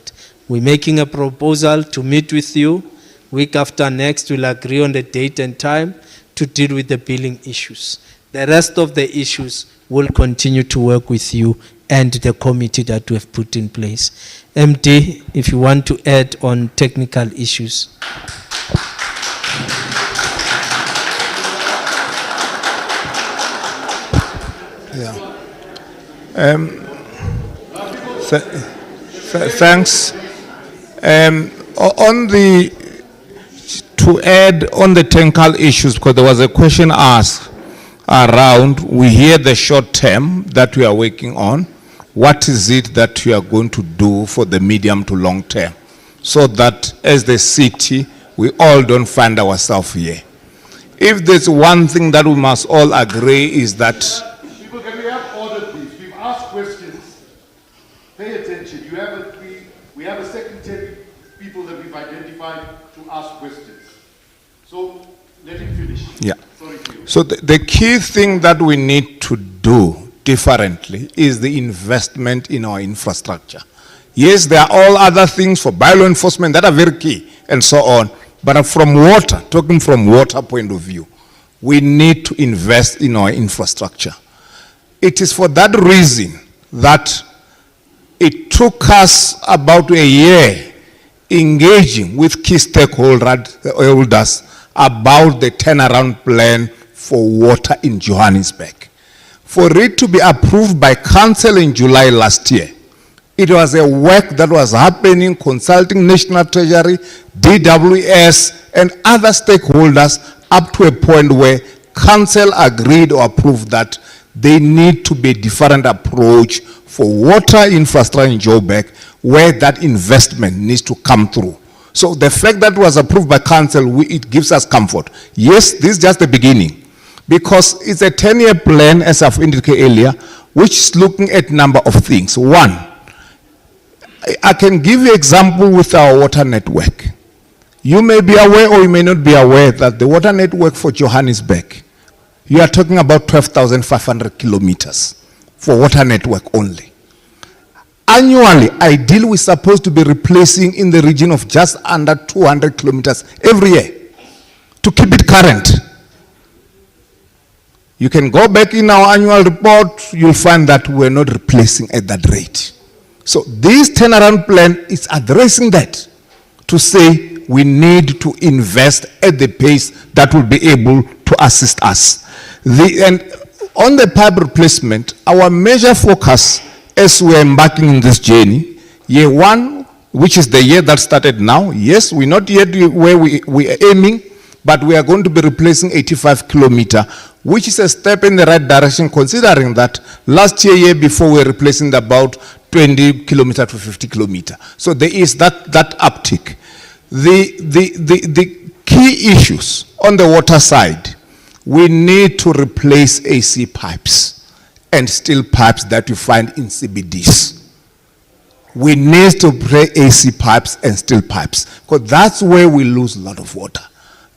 We're making a proposal to meet with you. Week after next, we'll agree on the date and time to deal with the billing issues. The rest of the issues will continue to work with you and the committee that we have put in place. MD, if you want to add on technical issues. Yeah. Thanks. To add on the technical issues, because there was a question asked around, we hear the short term that we are working on. What is it that we are going to do for the medium to long term? So that as the city, we all don't find ourselves here. If there's one thing that we must all agree is that... People, can we have order, please? We've asked questions. Pay attention. We have a secretary, people that we've identified to ask questions. So let him finish. Yeah. So the key thing that we need to do differently is the investment in our infrastructure. Yes, there are all other things for bylaw enforcement that are very key and so on. But from water, talking from water point of view, we need to invest in our infrastructure. It is for that reason that it took us about a year engaging with key stakeholders about the turnaround plan for water in Johannesburg. For it to be approved by council in July last year, it was a work that was happening, consulting National Treasury, DWS, and other stakeholders up to a point where council agreed or approved that they need to be a different approach for water infrastructure in Joburg, where that investment needs to come through. So the fact that it was approved by council, it gives us comfort. Yes, this is just the beginning, because it's a 10-year plan, as I've indicated earlier, which is looking at a number of things. One, I can give you an example with our water network. You may be aware or you may not be aware that the water network for Johannesburg, you are talking about 12,500 kilometers for water network only. Annually, ideally, we're supposed to be replacing in the region of just under 200 kilometers every year to keep it current. You can go back in our annual report, you'll find that we're not replacing at that rate. So this turnaround plan is addressing that, to say we need to invest at the pace that will be able to assist us. And on the pipe replacement, our major focus as we're embarking in this journey, year one, which is the year that started now, yes, we're not yet where we are aiming, but we are going to be replacing 85 kilometers, which is a step in the right direction, considering that last year before, we were replacing about 20 kilometers to 50 kilometers. So there is that uptick. The key issues on the water side, we need to replace AC pipes and steel pipes that you find in CBDs. We need to replace AC pipes and steel pipes, because that's where we lose a lot of water.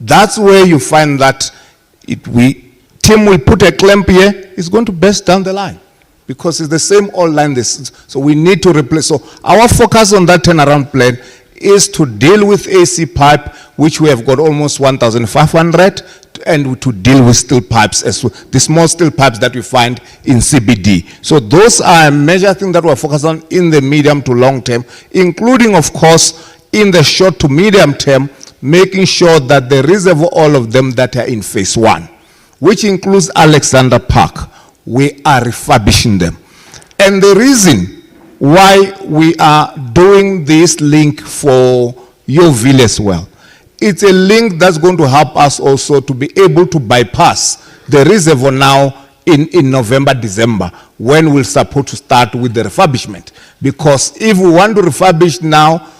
That's where you find that Tim will put a clamp here, it's going to burst down the line, because it's the same old line. So we need to replace. So our focus on that turnaround plan is to deal with AC pipe, which we have got almost 1,500, and to deal with steel pipes, as well, the small steel pipes that we find in CBD. So those are major things that we're focused on in the medium to long term, including, of course, in the short to medium term, making sure that the reservoir, all of them that are in phase 1, which includes Alexander Park, we are refurbishing them. And the reason why we are doing this link for Yeoville as well, it's a link that's going to help us also to be able to bypass the reservoir now in November, December, when we're supposed to start with the refurbishment. Because if we want to refurbish now,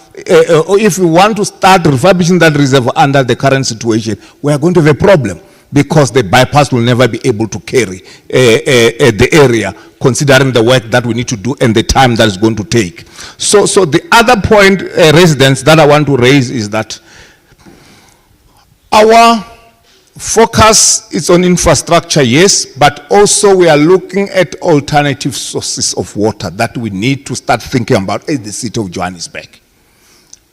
or if we want to start refurbishing that reservoir under the current situation, we are going to have a problem, because the bypass will never be able to carry the area, considering the work that we need to do and the time that is going to take. So the other point, residents, that I want to raise is that our focus is on infrastructure, yes, but also we are looking at alternative sources of water that we need to start thinking about as the city of Johannesburg.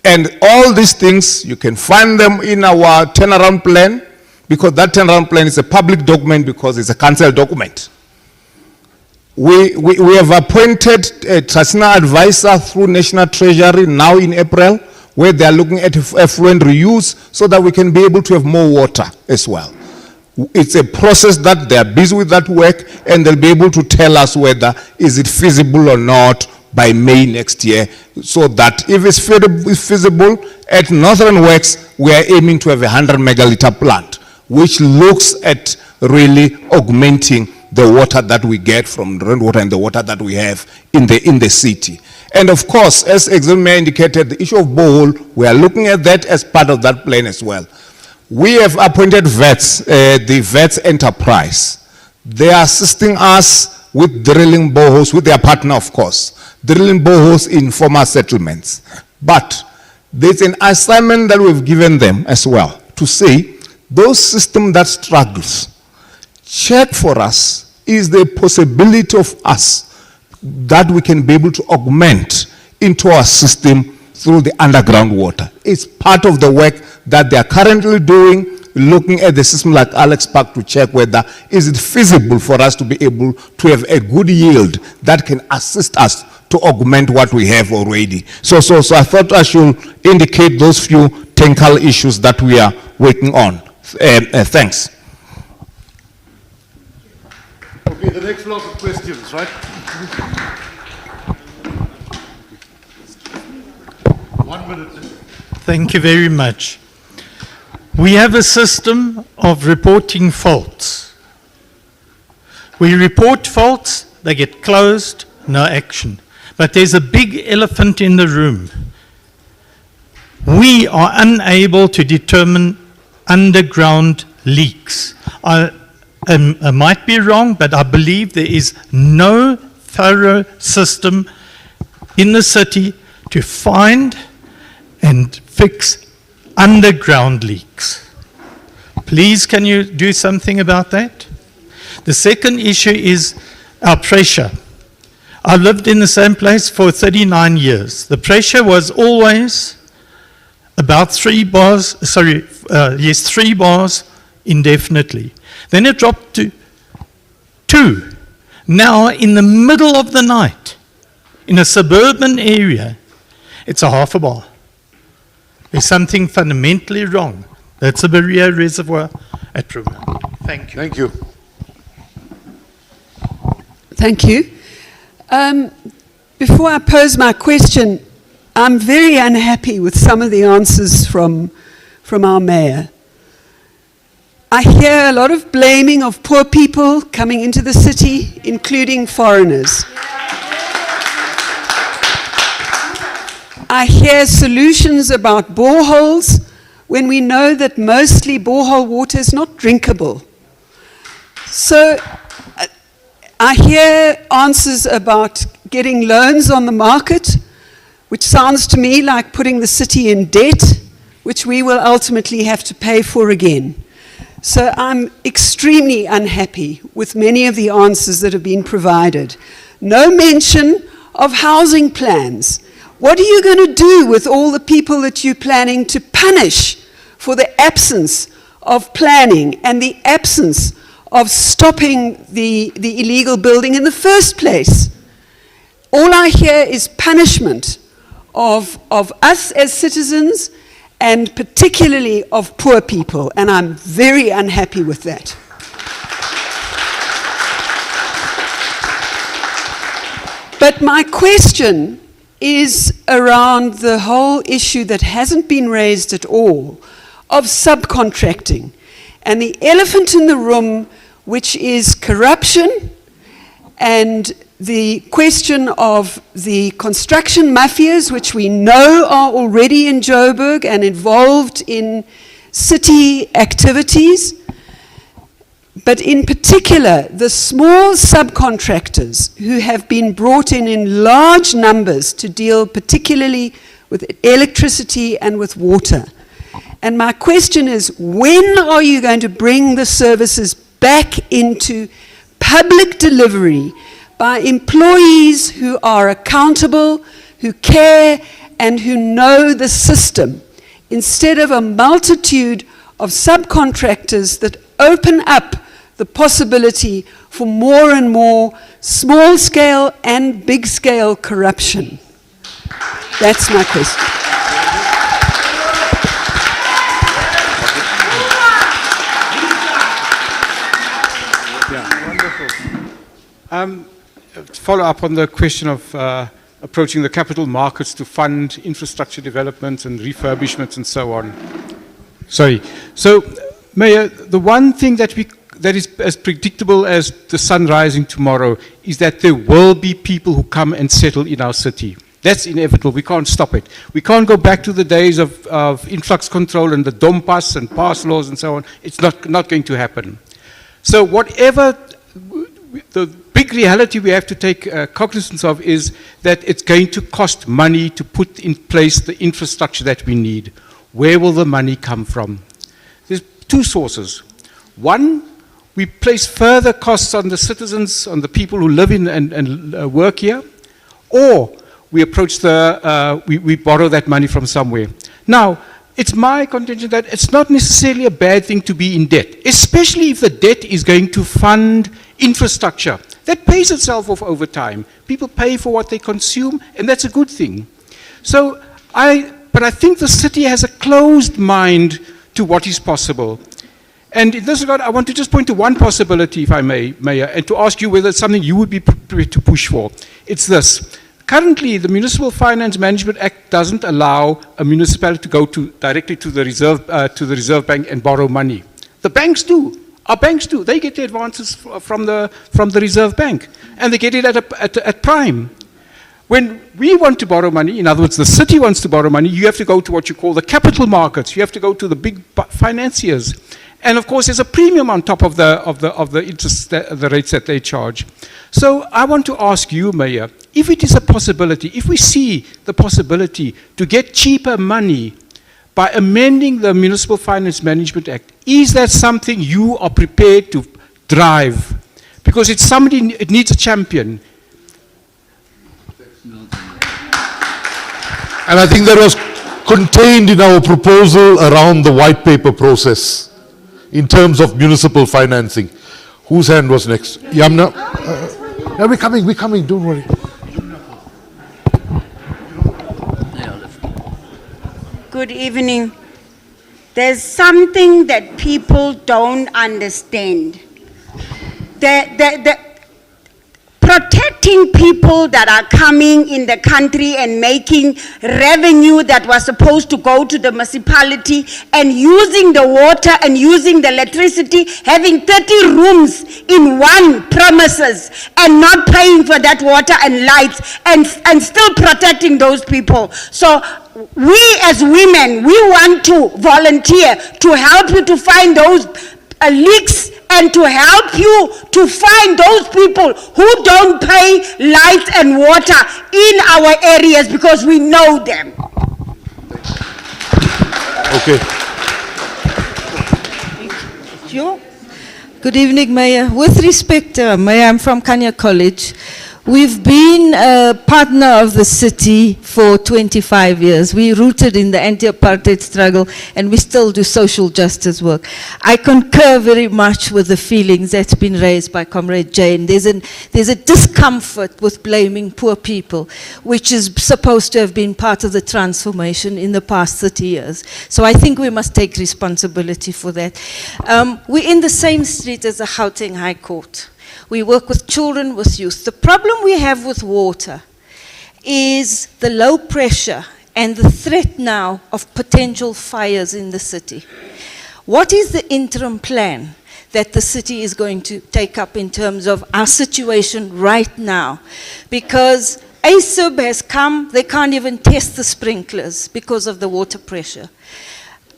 And all these things, you can find them in our turnaround plan, because that turnaround plan is a public document, because it's a council document. We have appointed a Trasina advisor through National Treasury now in April, where they are looking at effluent reuse so that we can be able to have more water as well. It's a process that they are busy with that work, and they'll be able to tell us whether is it feasible or not by May next year, so that if it's feasible, at Northern Works, we are aiming to have a 100 megaliter plant, which looks at really augmenting the water that we get from rainwater and the water that we have in the city. And of course, as Executive Mayor indicated, the issue of borehole, we are looking at that as part of that plan as well. We have appointed vets, the vets enterprise. They are assisting us with drilling boreholes, with their partner, of course, drilling boreholes in former settlements. But there's an assignment that we've given them as well, to say, those systems that struggles, check for us, is there a possibility of us that we can be able to augment into our system through the underground water. It's part of the work that they are currently doing, looking at the system like Alex Park to check whether is it feasible for us to be able to have a good yield that can assist us to augment what we have already. So I thought I should indicate those few technical issues that we are working on. Thanks. Okay, the next lot of questions, right? 1 minute. Thank you very much. We have a system of reporting faults. We report faults, they get closed, no action. But there's a big elephant in the room. We are unable to determine underground leaks. I might be wrong, but I believe there is no thorough system in the city to find and fix underground leaks. Please, can you do something about that? The second issue is our pressure. I lived in the same place for 39 years. The pressure was always about 3 bars indefinitely. Then it dropped to 2. Now, in the middle of the night, in a suburban area, it's a half a bar. There's something fundamentally wrong. That's a Berea reservoir at Pruma. Thank you. Thank you. Thank you. Before I pose my question, I'm very unhappy with some of the answers from our mayor. I hear a lot of blaming of poor people coming into the city, including foreigners. I hear solutions about boreholes when we know that mostly borehole water is not drinkable. So I hear answers about getting loans on the market, which sounds to me like putting the city in debt, which we will ultimately have to pay for again. So I'm extremely unhappy with many of the answers that have been provided. No mention of housing plans. What are you going to do with all the people that you're planning to punish for the absence of planning and the absence of stopping the illegal building in the first place? All I hear is punishment of us as citizens and particularly of poor people, and I'm very unhappy with that. But my question is around the whole issue that hasn't been raised at all of subcontracting and the elephant in the room, which is corruption and the question of the construction mafias, which we know are already in Joburg and involved in city activities, but in particular, the small subcontractors who have been brought in large numbers to deal particularly with electricity and with water. And my question is, when are you going to bring the services back into public delivery by employees who are accountable, who care, and who know the system, instead of a multitude of subcontractors that open up the possibility for more and more small-scale and big-scale corruption? That's my question. Follow up on the question of approaching the capital markets to fund infrastructure development and refurbishments and so on. Sorry. So, Mayor, the one thing that is as predictable as the sun rising tomorrow is that there will be people who come and settle in our city. That's inevitable. We can't stop it. We can't go back to the days of influx control and the DOMPAS and pass laws and so on. It's not going to happen. So whatever the big reality we have to take cognizance of is that it's going to cost money to put in place the infrastructure that we need. Where will the money come from? There's two sources. One, we place further costs on the citizens, on the people who live in and work here, or we approach we borrow that money from somewhere. Now, it's my contention that it's not necessarily a bad thing to be in debt, especially if the debt is going to fund infrastructure. That pays itself off over time. People pay for what they consume, and that's a good thing. So, but I think the city has a closed mind to what is possible. And in this regard, I want to just point to one possibility, if I may, Mayor, and to ask you whether it's something you would be prepared to push for. It's this. Currently, the Municipal Finance Management Act doesn't allow a municipality to go directly to the Reserve Bank and borrow money. The banks do. Our banks do. They get the advances from the Reserve Bank, and they get it at prime. When we want to borrow money, in other words, the city wants to borrow money, you have to go to what you call the capital markets. You have to go to the big financiers. And of course, there's a premium on top of the interest, the rates that they charge. So I want to ask you, Mayor, if it is a possibility, if we see the possibility to get cheaper money by amending the Municipal Finance Management Act, is that something you are prepared to drive? Because it's somebody, it needs a champion. And I think that was contained in our proposal around the white paper process in terms of municipal financing. Whose hand was next? Yamna? Yeah, we're coming, don't worry. Good evening. There's something that people don't understand. The protecting people that are coming in the country and making revenue that was supposed to go to the municipality, and using the water and using the electricity, having 30 rooms in one premises and not paying for that water and lights, and still protecting those people. So we as women, we want to volunteer to help you to find those leaks and to help you to find those people who don't pay light and water in our areas, because we know them. Okay. Sure. Good evening, Mayor. With respect, Mayor, I'm from Kanya College. We've been a partner of the city for 25 years. We rooted in the anti-apartheid struggle, and we still do social justice work. I concur very much with the feelings that's been raised by Comrade Jane. There's a discomfort with blaming poor people, which is supposed to have been part of the transformation in the past 30 years. So I think we must take responsibility for that. We're in the same street as the Gauteng High Court. We work with children, with youth. The problem we have with water is the low pressure and the threat now of potential fires in the city. What is the interim plan that the city is going to take up in terms of our situation right now? Because ASUB has come, they can't even test the sprinklers because of the water pressure.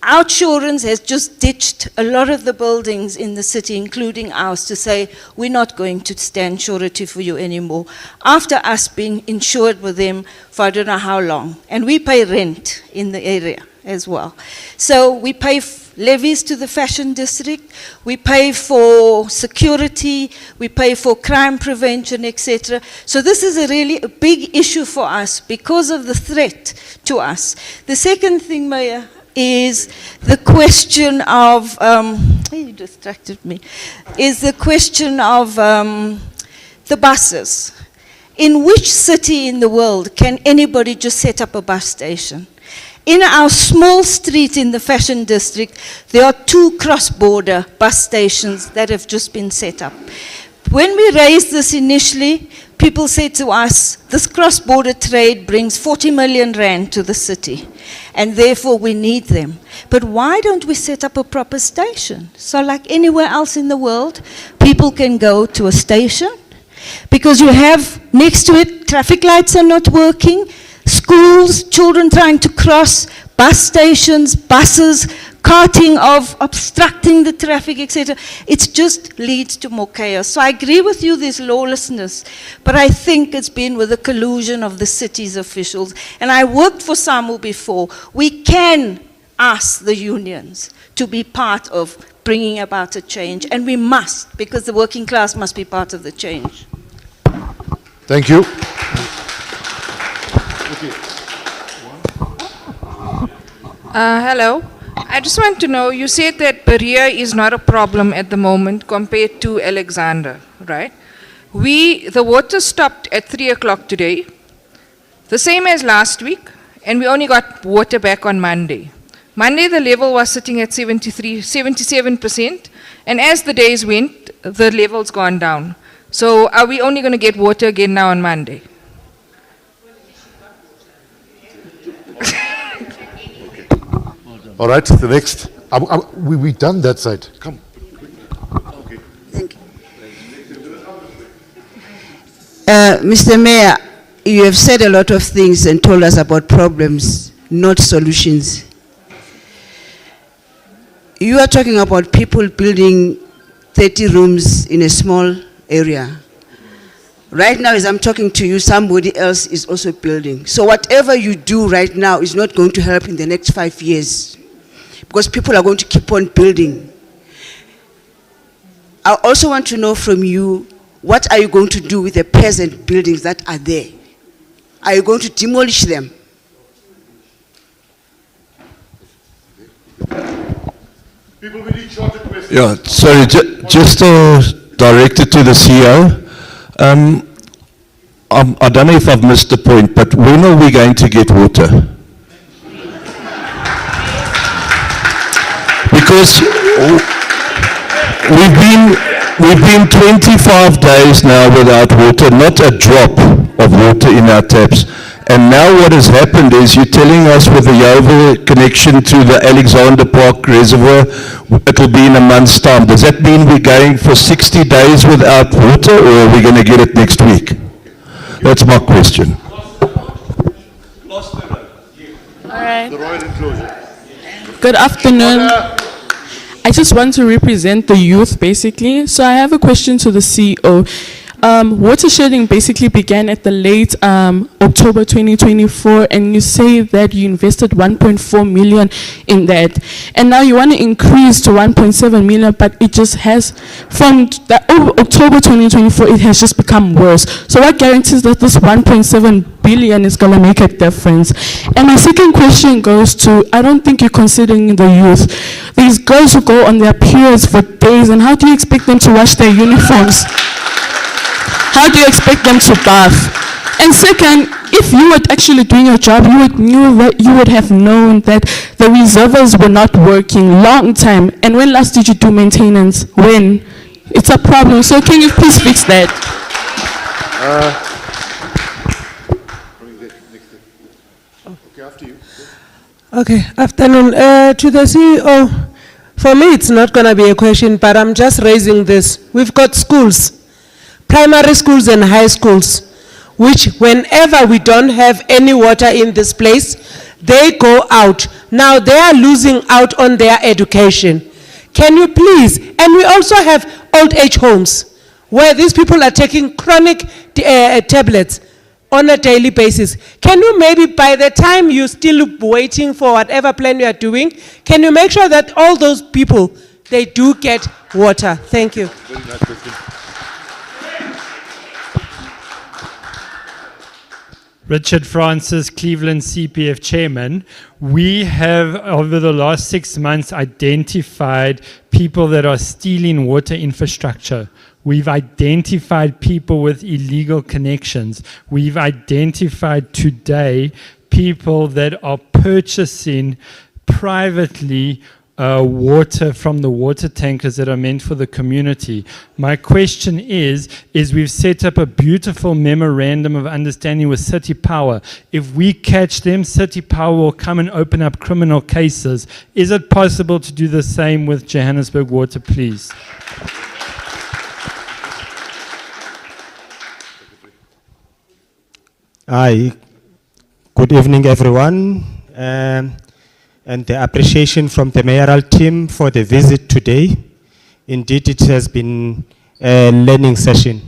Our Children's has just ditched a lot of the buildings in the city, including ours, to say, we're not going to stand surety for you anymore, after us being insured with them for I don't know how long. And we pay rent in the area as well. So we pay levies to the fashion district, we pay for security, we pay for crime prevention, etc. So this is really a big issue for us because of the threat to us. The second thing, Mayor, is the question of, you distracted me, is the question of the buses. In which city in the world can anybody just set up a bus station? In our small street in the fashion district, there are 2 cross-border bus stations that have just been set up. When we raised this initially, people said to us, this cross-border trade brings 40 million rand to the city, and therefore we need them. But why don't we set up a proper station? So like anywhere else in the world, people can go to a station, because you have next to it, traffic lights are not working, schools, children trying to cross, bus stations, buses, carting of obstructing the traffic, etc. It just leads to more chaos. So I agree with you, there's lawlessness, but I think it's been with the collusion of the city's officials. And I worked for SAMU before. We can ask the unions to be part of bringing about a change, and we must, because the working class must be part of the change. Thank you. Hello. I just want to know, you said that Berea is not a problem at the moment compared to Alexander, right? The water stopped at 3 o'clock today, the same as last week, and we only got water back on Monday. Monday the level was sitting at 77%, and as the days went, the level's gone down. So are we only going to get water again now on Monday? All right, the next. We've done that side. Come. Okay. Thank you. Mr. Mayor, you have said a lot of things and told us about problems, not solutions. You are talking about people building 30 rooms in a small area. Right now, as I'm talking to you, somebody else is also building. So whatever you do right now is not going to help in the next 5 years, because people are going to keep on building. I also want to know from you, what are you going to do with the present buildings that are there? Are you going to demolish them? People, we need shorter questions. Yeah, sorry, just directed to the CEO. I don't know if I've missed the point, but when are we going to get water? Because We've been 25 days now without water, not a drop of water in our taps. And now what has happened is you're telling us with the Joburg connection to the Alexander Park Reservoir, it will be in a month's time. Does that mean we're going for 60 days without water, or are we going to get it next week? That's my question. All right. The royal enclosure. Good afternoon. I just want to represent the youth, basically. So I have a question to the CEO. Water shedding basically began at the late October 2024, and you say that you invested 1.4 million in that, and now you want to increase to 1.7 million, but it just has, from the October 2024, it has just become worse. So what guarantees that this 1.7 billion is going to make a difference? And my second question goes to, I don't think you're considering the youth. These girls who go on their periods for days, and how do you expect them to wash their uniforms? How do you expect them to bath? And second, if you were actually doing your job, you would have known that the reservoirs were not working long time. And when last did you do maintenance? When? It's a problem. So can you please fix that? Okay, after you. Okay, afternoon. To the CEO, for me it's not going to be a question, but I'm just raising this. We've got schools, primary schools and high schools, which whenever we don't have any water in this place, they go out. Now they are losing out on their education. Can you please, and we also have old age homes, where these people are taking chronic tablets on a daily basis. Can you maybe, by the time you're still waiting for whatever plan you are doing, can you make sure that all those people, they do get water? Thank you. Very nice question. Richard Francis, Cleveland CPF Chairman. We have, over the last 6 months, identified people that are stealing water infrastructure. We've identified people with illegal connections. We've identified today people that are purchasing privately water from the water tankers that are meant for the community. My question is we've set up a beautiful memorandum of understanding with City Power. If we catch them, City Power will come and open up criminal cases. Is it possible to do the same with Johannesburg Water, please? Hi, good evening everyone, and the appreciation from the mayoral team for the visit today. Indeed, it has been a learning session.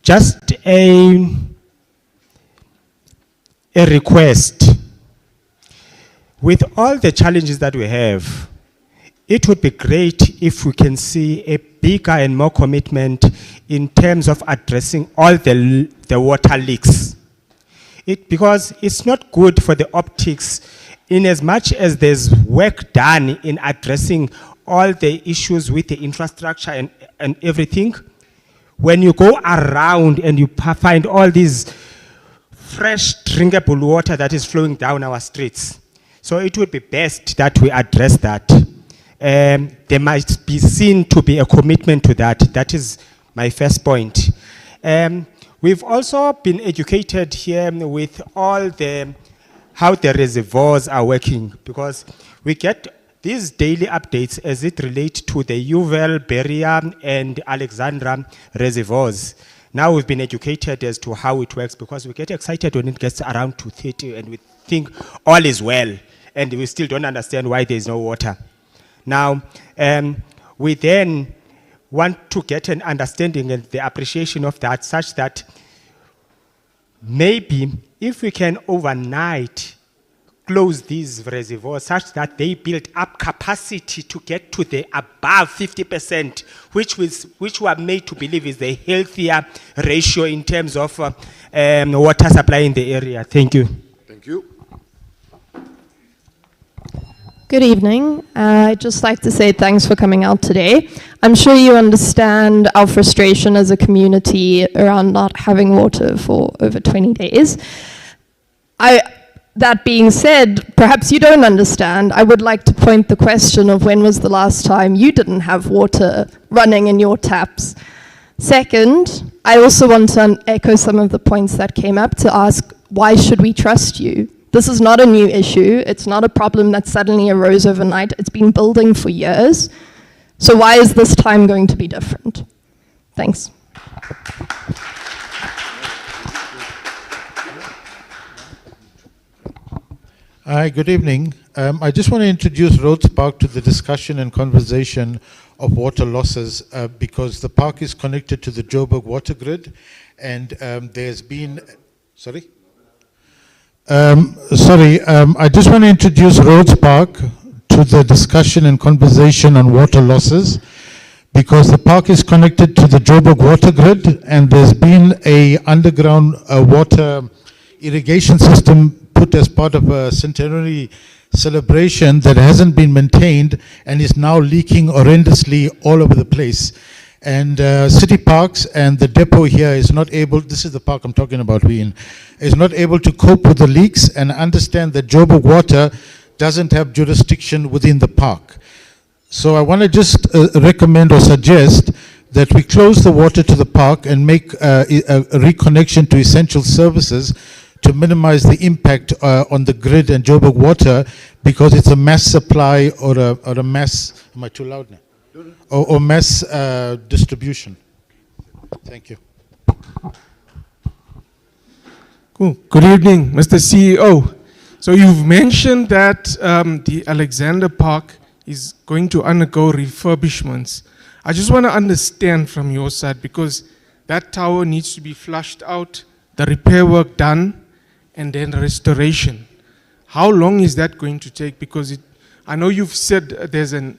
Just a request. With all the challenges that we have, it would be great if we can see a bigger and more commitment in terms of addressing all the water leaks. Because it's not good for the optics in as much as there's work done in addressing all the issues with the infrastructure and everything. When you go around and you find all this fresh drinkable water that is flowing down our streets. So it would be best that we address that. There might be seen to be a commitment to that. That is my first point. We've also been educated here with all how the reservoirs are working, because we get these daily updates as it relates to the Uval, Beria, and Alexandra reservoirs. Now we've been educated as to how it works, because we get excited when it gets around 2:30 and we think all is well, and we still don't understand why there's no water. Now, we then want to get an understanding and the appreciation of that, such that maybe if we can overnight close these reservoirs such that they build up capacity to get to the above 50%, which we are made to believe is the healthier ratio in terms of water supply in the area. Thank you. Thank you. Good evening. I'd just like to say thanks for coming out today. I'm sure you understand our frustration as a community around not having water for over 20 days. that being said, perhaps you don't understand. I would like to point the question of when was the last time you didn't have water running in your taps. Second, I also want to echo some of the points that came up to ask, why should we trust you? This is not a new issue. It's not a problem that suddenly arose overnight. It's been building for years. So why is this time going to be different? Thanks. Hi, good evening. I just want to introduce Rhodes Park to the discussion and conversation of water losses because the park is connected to the Joburg water grid, and there's been... Sorry? I just want to introduce Rhodes Park to the discussion and conversation on water losses because the park is connected to the Joburg water grid, and there's been a underground water irrigation system put as part of a centenary celebration that hasn't been maintained and is now leaking horrendously all over the place. And City Parks and the depot here is not able, this is the park I'm talking about, is not able to cope with the leaks and understand that Joburg Water doesn't have jurisdiction within the park. So I want to just recommend or suggest that we close the water to the park and make a reconnection to essential services to minimize the impact on the grid and Joburg Water, because it's a mass supply or a mass, am I too loud now? Or mass distribution. Thank you. Cool. Good evening, Mr. CEO. So you've mentioned that the Alexander Park is going to undergo refurbishments. I just want to understand from your side, because that tower needs to be flushed out, the repair work done, and then restoration. How long is that going to take? Because I know you've said there's an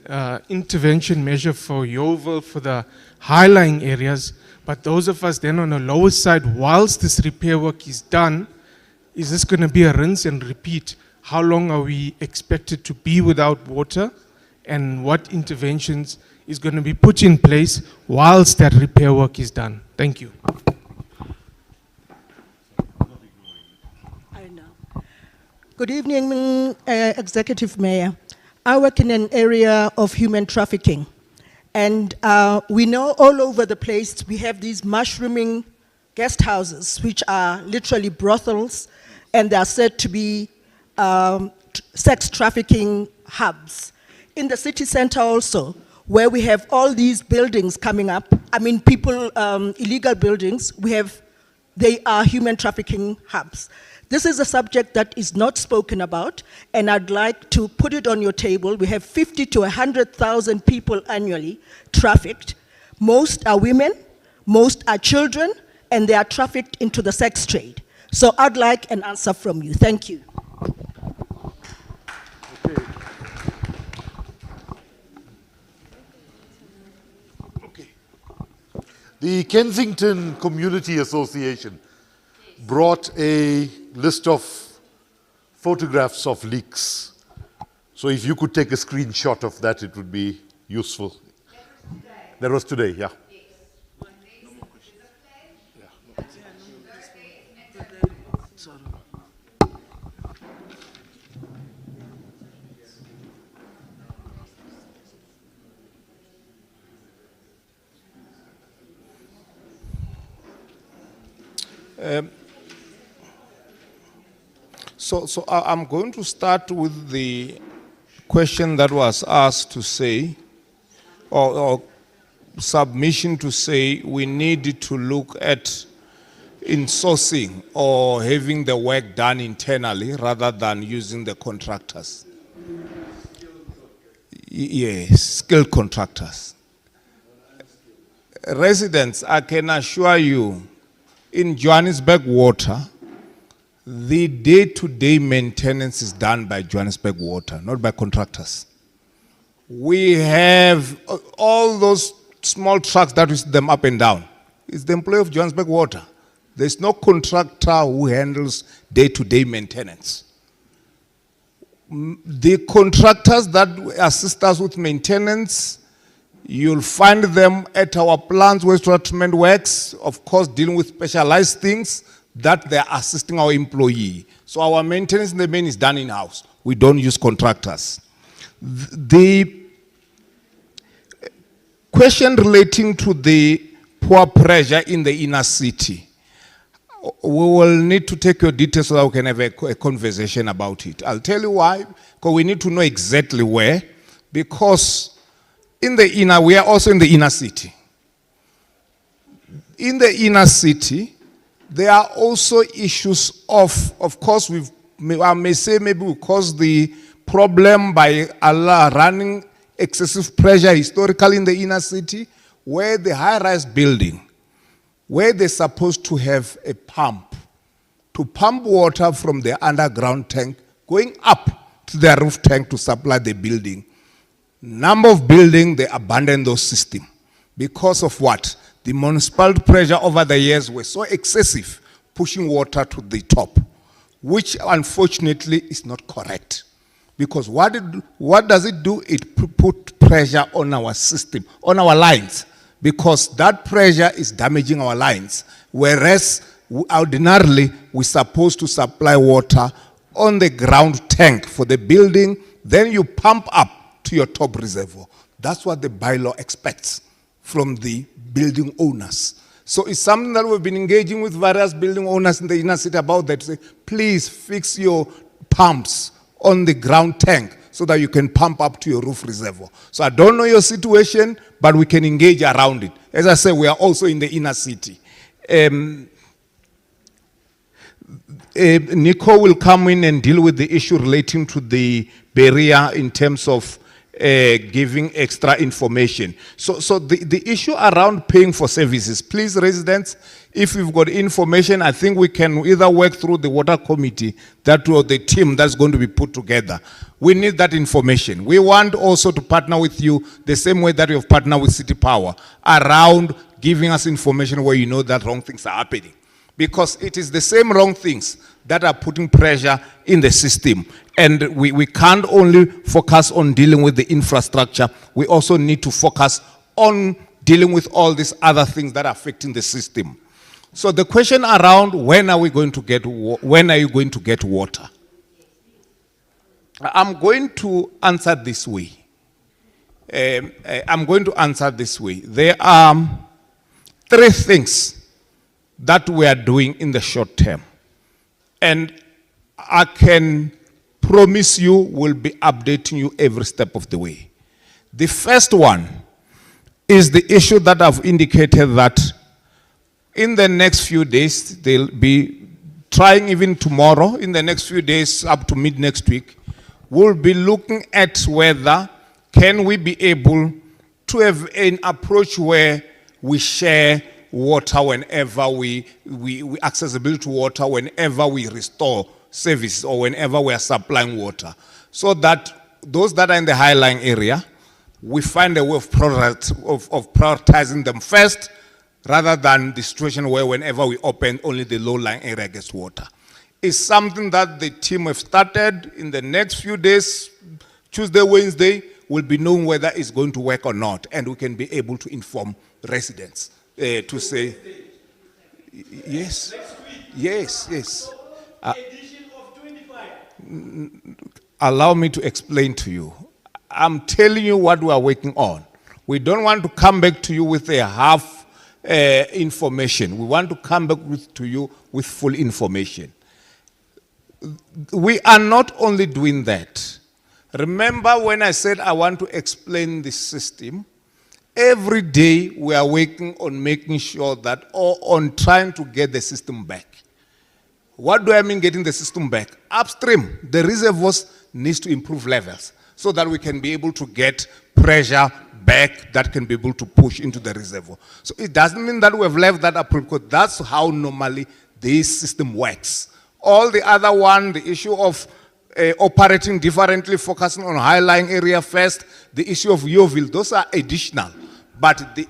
intervention measure for Yeovil, for the high-lying areas, but those of us then on the lower side, whilst this repair work is done, is this going to be a rinse and repeat? How long are we expected to be without water, and what interventions is going to be put in place whilst that repair work is done? Thank you. Good evening, Executive Mayor. I work in an area of human trafficking, and we know all over the place we have these mushrooming guest houses, which are literally brothels, and they are said to be sex trafficking hubs. In the city center also, where we have all these buildings coming up, I mean people, illegal buildings, they are human trafficking hubs. This is a subject that is not spoken about, and I'd like to put it on your table. We have 50 to 100,000 people annually trafficked. Most are women, most are children, and they are trafficked into the sex trade. So I'd like an answer from you. Thank you. Okay. The Kensington Community Association brought a list of photographs of leaks. So if you could take a screenshot of that, it would be useful. That was today, yeah. So I'm going to start with the question that was asked to say, or submission to say, we need to look at insourcing or having the work done internally rather than using the contractors. Yes, skilled contractors. Residents, I can assure you, in Johannesburg Water, the day-to-day maintenance is done by Johannesburg Water, not by contractors. We have all those small trucks that we see them up and down. It's the employee of Johannesburg Water. There's no contractor who handles day-to-day maintenance. The contractors that assist us with maintenance, you'll find them at our plants, wastewater treatment works, of course dealing with specialized things. that they are assisting our employee. So our maintenance in the main is done in-house. We don't use contractors. The question relating to the poor pressure in the inner city, we will need to take your details so that we can have a conversation about it. I'll tell you why, because we need to know exactly where, because in the inner, we are also in the inner city. In the inner city, there are also issues of course, I may say maybe we caused the problem by running excessive pressure historically in the inner city, where the high-rise building, where they're supposed to have a pump to pump water from the underground tank going up to their roof tank to supply the building. Number of buildings, they abandoned those systems. Because of what? The municipal pressure over the years was so excessive, pushing water to the top, which unfortunately is not correct. Because what does it do? It put pressure on our system, on our lines, because that pressure is damaging our lines. Whereas ordinarily, we're supposed to supply water on the ground tank for the building, then you pump up to your top reservoir. That's what the bylaw expects from the building owners. So it's something that we've been engaging with various building owners in the inner city about that. Say, please fix your pumps on the ground tank so that you can pump up to your roof reservoir. So I don't know your situation, but we can engage around it. As I said, we are also in the inner city. Nico will come in and deal with the issue relating to the barrier in terms of giving extra information. So the issue around paying for services, please residents, if you've got information, I think we can either work through the water committee or the team that's going to be put together. We need that information. We want also to partner with you the same way that we have partnered with City Power around giving us information where you know that wrong things are happening. Because it is the same wrong things that are putting pressure in the system. And we can't only focus on dealing with the infrastructure, we also need to focus on dealing with all these other things that are affecting the system. So the question around when are you going to get water? I'm going to answer this way. There are three things that we are doing in the short term. And I can promise you we'll be updating you every step of the way. The first one is the issue that I've indicated that in the next few days, they'll be trying even tomorrow, in the next few days up to mid next week, we'll be looking at whether can we be able to have an approach where we share water whenever we accessibility to water whenever we restore services or whenever we are supplying water, so that those that are in the high-lying area, we find a way of prioritizing them first, rather than the situation where whenever we open, only the low-lying area gets water. It's something that the team have started. In the next few days, Tuesday, Wednesday, we'll be knowing whether it's going to work or not, and we can be able to inform residents to say, yes, yes. Allow me to explain to you. I'm telling you what we are working on. We don't want to come back to you with a half information. We want to come back to you with full information. We are not only doing that. Remember when I said I want to explain the system? Every day we are working on making sure that, or on trying to get the system back. What do I mean getting the system back? Upstream, the reservoirs needs to improve levels so that we can be able to get pressure back that can be able to push into the reservoir. So it doesn't mean that we have left that up, because that's how normally this system works. All the other one, the issue of operating differently, focusing on high-lying area first, the issue of Yeovil, those are additional. But the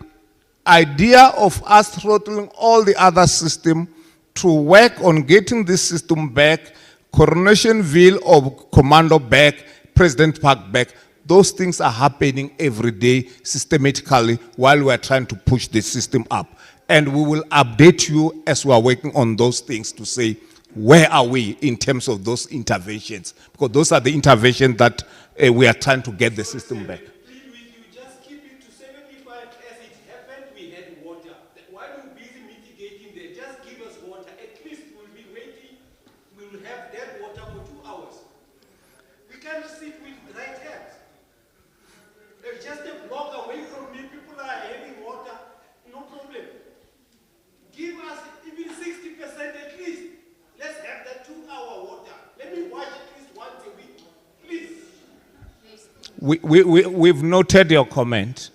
idea of us throttling all the other system to work on getting this system back, Coronationville or Commando back, President Park back, those things are happening every day systematically while we are trying to push the system up. And we will update you as we are working on those things to say, where are we in terms of those interventions? Because those are the interventions that we are trying to get the system back. We've noted your comment,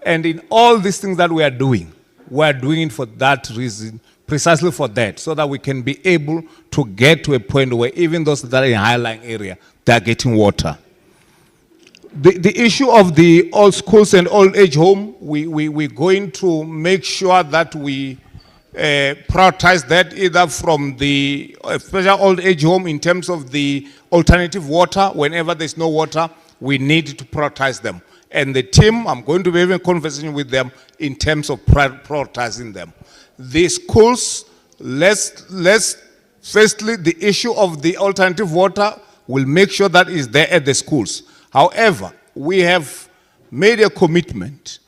and in all these things that we are doing it for that reason, precisely for that, so that we can be able to get to a point where even those that are in high-lying area, they are getting water. The issue of the old schools and old age home, we're going to make sure that we prioritize that either from the special old age home in terms of the alternative water. Whenever there's no water, we need to prioritize them. And the team, I'm going to be having a conversation with them in terms of prioritizing them. The schools, firstly, the issue of the alternative water, we'll make sure that is there at the schools. However, we have made a commitment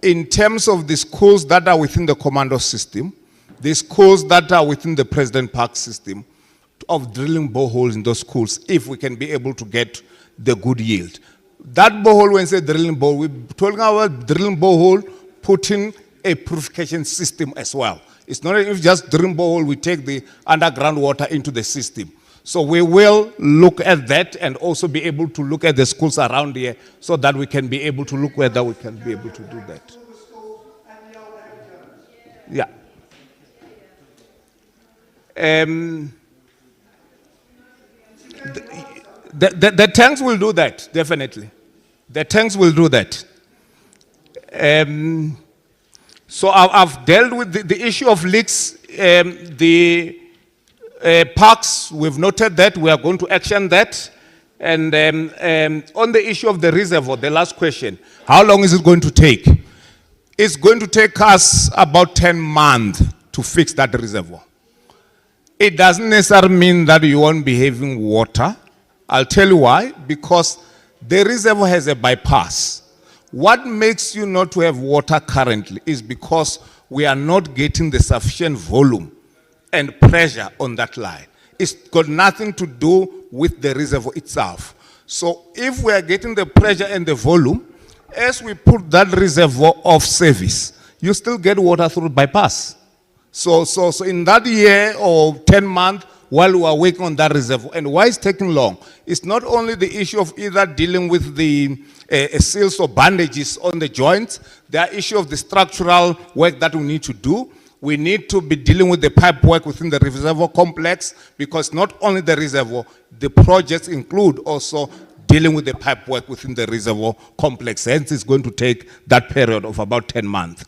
in terms of the schools that are within the commando system, the schools that are within the President Park system, of drilling boreholes in those schools if we can be able to get the good yield. That borehole, when I say drilling borehole, we're talking about drilling borehole, putting a purification system as well. It's not if just drilling borehole, we take the underground water into the system. So we will look at that and also be able to look at the schools around here so that we can be able to look whether we can be able to do that. Yeah. The tanks will do that, definitely. The tanks will do that. So I've dealt with the issue of leaks. The parks, we've noted that. We are going to action that. And on the issue of the reservoir, the last question, how long is it going to take? It's going to take us about 10 months to fix that reservoir. It doesn't necessarily mean that you won't be having water. I'll tell you why. Because the reservoir has a bypass. What makes you not to have water currently is because we are not getting the sufficient volume and pressure on that line. It's got nothing to do with the reservoir itself. So if we are getting the pressure and the volume, as we put that reservoir off service, you still get water through bypass. So in that year or 10 months, while we are working on that reservoir, and why it's taking long, it's not only the issue of either dealing with the seals or bandages on the joints, there are issue of the structural work that we need to do. We need to be dealing with the pipe work within the reservoir complex, because not only the reservoir, the projects include also dealing with the pipe work within the reservoir complex. Hence, it's going to take that period of about 10 months.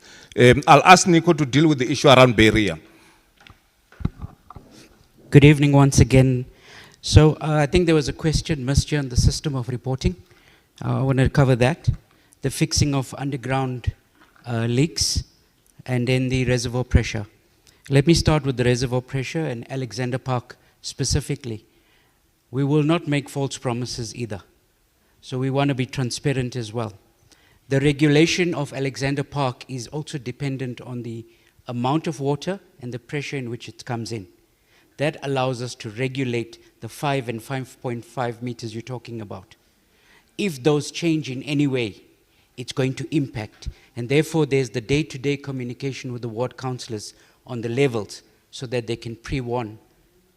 I'll ask Nico to deal with the issue around barrier. Good evening once again. So I think there was a question missed here on the system of reporting. I want to cover that. The fixing of underground leaks and then the reservoir pressure. Let me start with the reservoir pressure and Alexander Park specifically. We will not make false promises either. So we want to be transparent as well. The regulation of Alexander Park is also dependent on the amount of water and the pressure in which it comes in. That allows us to regulate the 5 and 5.5 meters you're talking about. If those change in any way, it's going to impact. And therefore, there's the day-to-day communication with the ward councillors on the levels so that they can pre-warn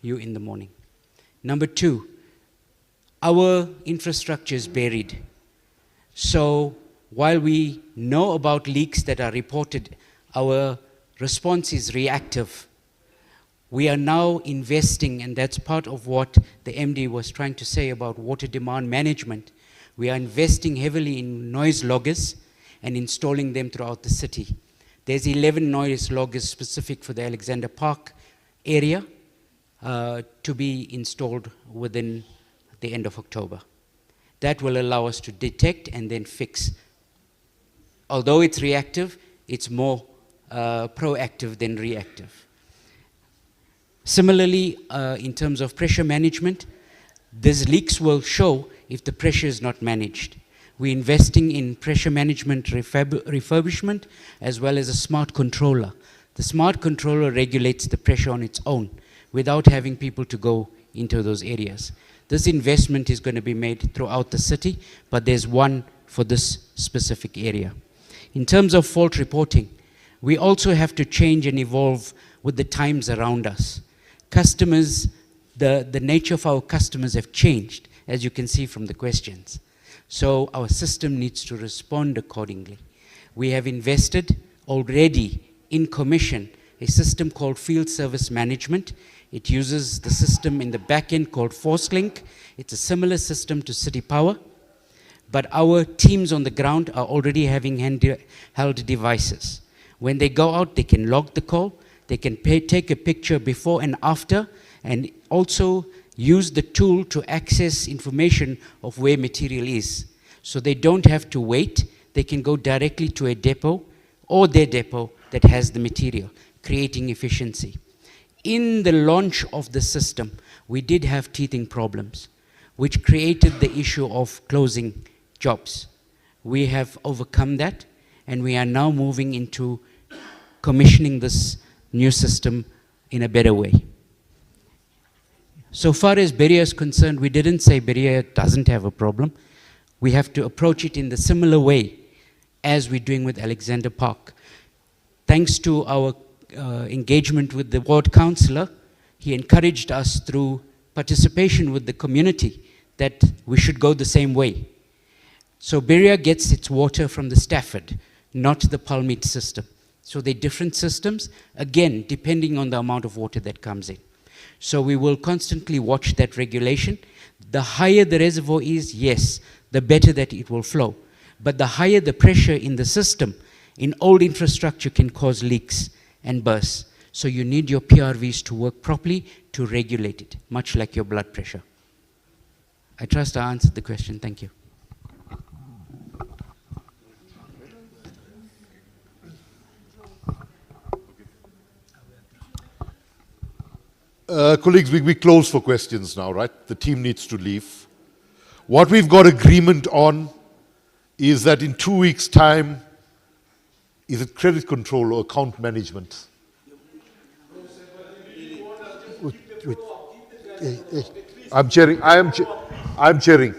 you in the morning. Number two, our infrastructure is buried. So while we know about leaks that are reported, our response is reactive. We are now investing, and that's part of what the MD was trying to say about water demand management. We are investing heavily in noise loggers and installing them throughout the city. There's 11 noise loggers specific for the Alexander Park area to be installed within the end of October. That will allow us to detect and then fix. Although it's reactive, it's more proactive than reactive. Similarly, in terms of pressure management, these leaks will show if the pressure is not managed. We're investing in pressure management refurbishment as well as a smart controller. The smart controller regulates the pressure on its own without having people to go into those areas. This investment is going to be made throughout the city, but there's one for this specific area. In terms of fault reporting, we also have to change and evolve with the times around us. Customers, the nature of our customers have changed, as you can see from the questions. So our system needs to respond accordingly. We have invested already in commission a system called Field Service Management. It uses the system in the back end called ForceLink. It's a similar system to City Power, but our teams on the ground are already having handheld devices. When they go out, they can log the call, they can take a picture before and after, and also use the tool to access information of where material is. So they don't have to wait, they can go directly to a depot or their depot that has the material, creating efficiency. In the launch of the system, we did have teething problems, which created the issue of closing jobs. We have overcome that, and we are now moving into commissioning this new system in a better way. So far as Beria is concerned, we didn't say Beria doesn't have a problem. We have to approach it in the similar way as we're doing with Alexander Park. Thanks to our engagement with the ward councillor, he encouraged us through participation with the community that we should go the same way. So Beria gets its water from the Stafford, not the Palmeet system. So they're different systems, again, depending on the amount of water that comes in. So we will constantly watch that regulation. The higher the reservoir is, yes, the better that it will flow. But the higher the pressure in the system, in old infrastructure can cause leaks and bursts. So you need your PRVs to work properly to regulate it, much like your blood pressure. I trust I answered the question. Thank you. Colleagues, we close for questions now, right? The team needs to leave. What we've got agreement on is that in 2 weeks' time, is it credit control or account management? Wait. Hey. I'm chairing. I'm chairing.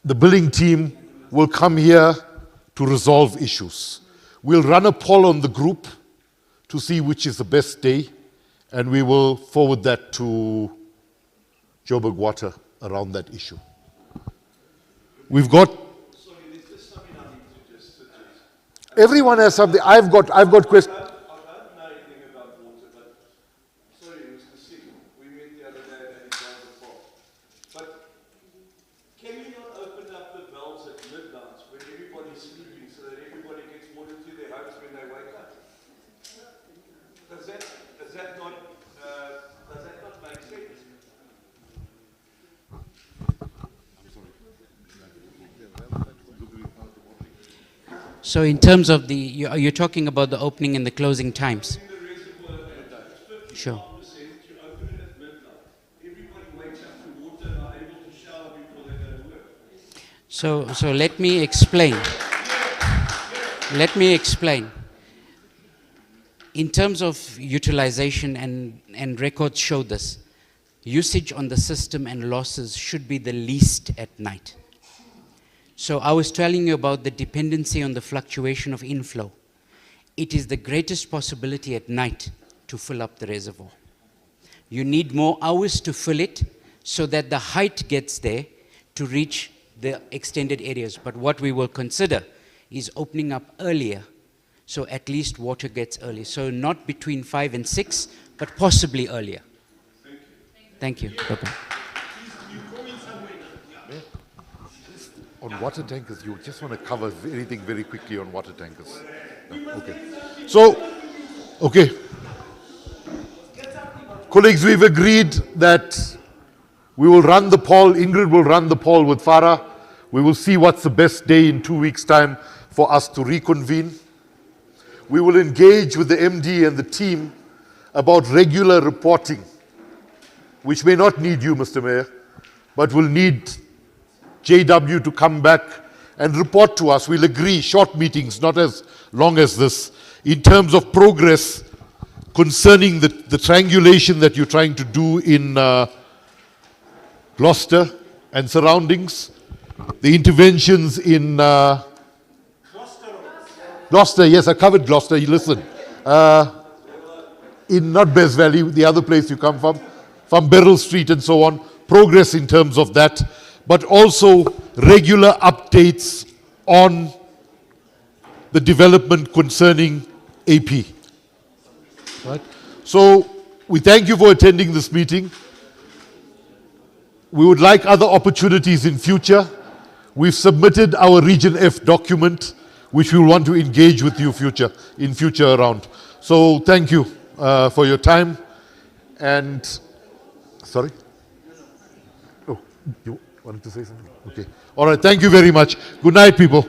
The billing team will come here to resolve issues. We'll run a poll on the group to see which is the best day, and we will forward that to Joburg Water around that issue. We've got. Everyone has something. I've got questions. So in terms of you're talking about the opening and the closing times? Sure. So let me explain. Let me explain. In terms of utilization, and records show this, usage on the system and losses should be the least at night. So I was telling you about the dependency on the fluctuation of inflow. It is the greatest possibility at night to fill up the reservoir. You need more hours to fill it so that the height gets there to reach the extended areas. But what we will consider is opening up earlier, so at least water gets early. So not between 5 and 6, but possibly earlier. Thank you. Bye-bye. On water tankers, you just want to cover anything very quickly on water tankers. No, okay. So, okay. Colleagues, we've agreed that we will run the poll. Ingrid will run the poll with Farah. We will see what's the best day in 2 weeks' time for us to reconvene. We will engage with the MD and the team about regular reporting, which may not need you, Mr. Mayor, but will need JW to come back and report to us. We'll agree, short meetings, not as long as this, in terms of progress concerning the triangulation that you're trying to do in Gloucester and surroundings, the interventions in Gloucester, yes, I covered Gloucester, you listen. In not Bez Valley, the other place you come from Beryl Street and so on, progress in terms of that, but also regular updates on the development concerning AP. Right? So we thank you for attending this meeting. We would like other opportunities in future. We've submitted our Region F document, which we want to engage with you in future around. So thank you for your time. And, sorry? Oh, you wanted to say something? Okay. All right, thank you very much. Good night, people.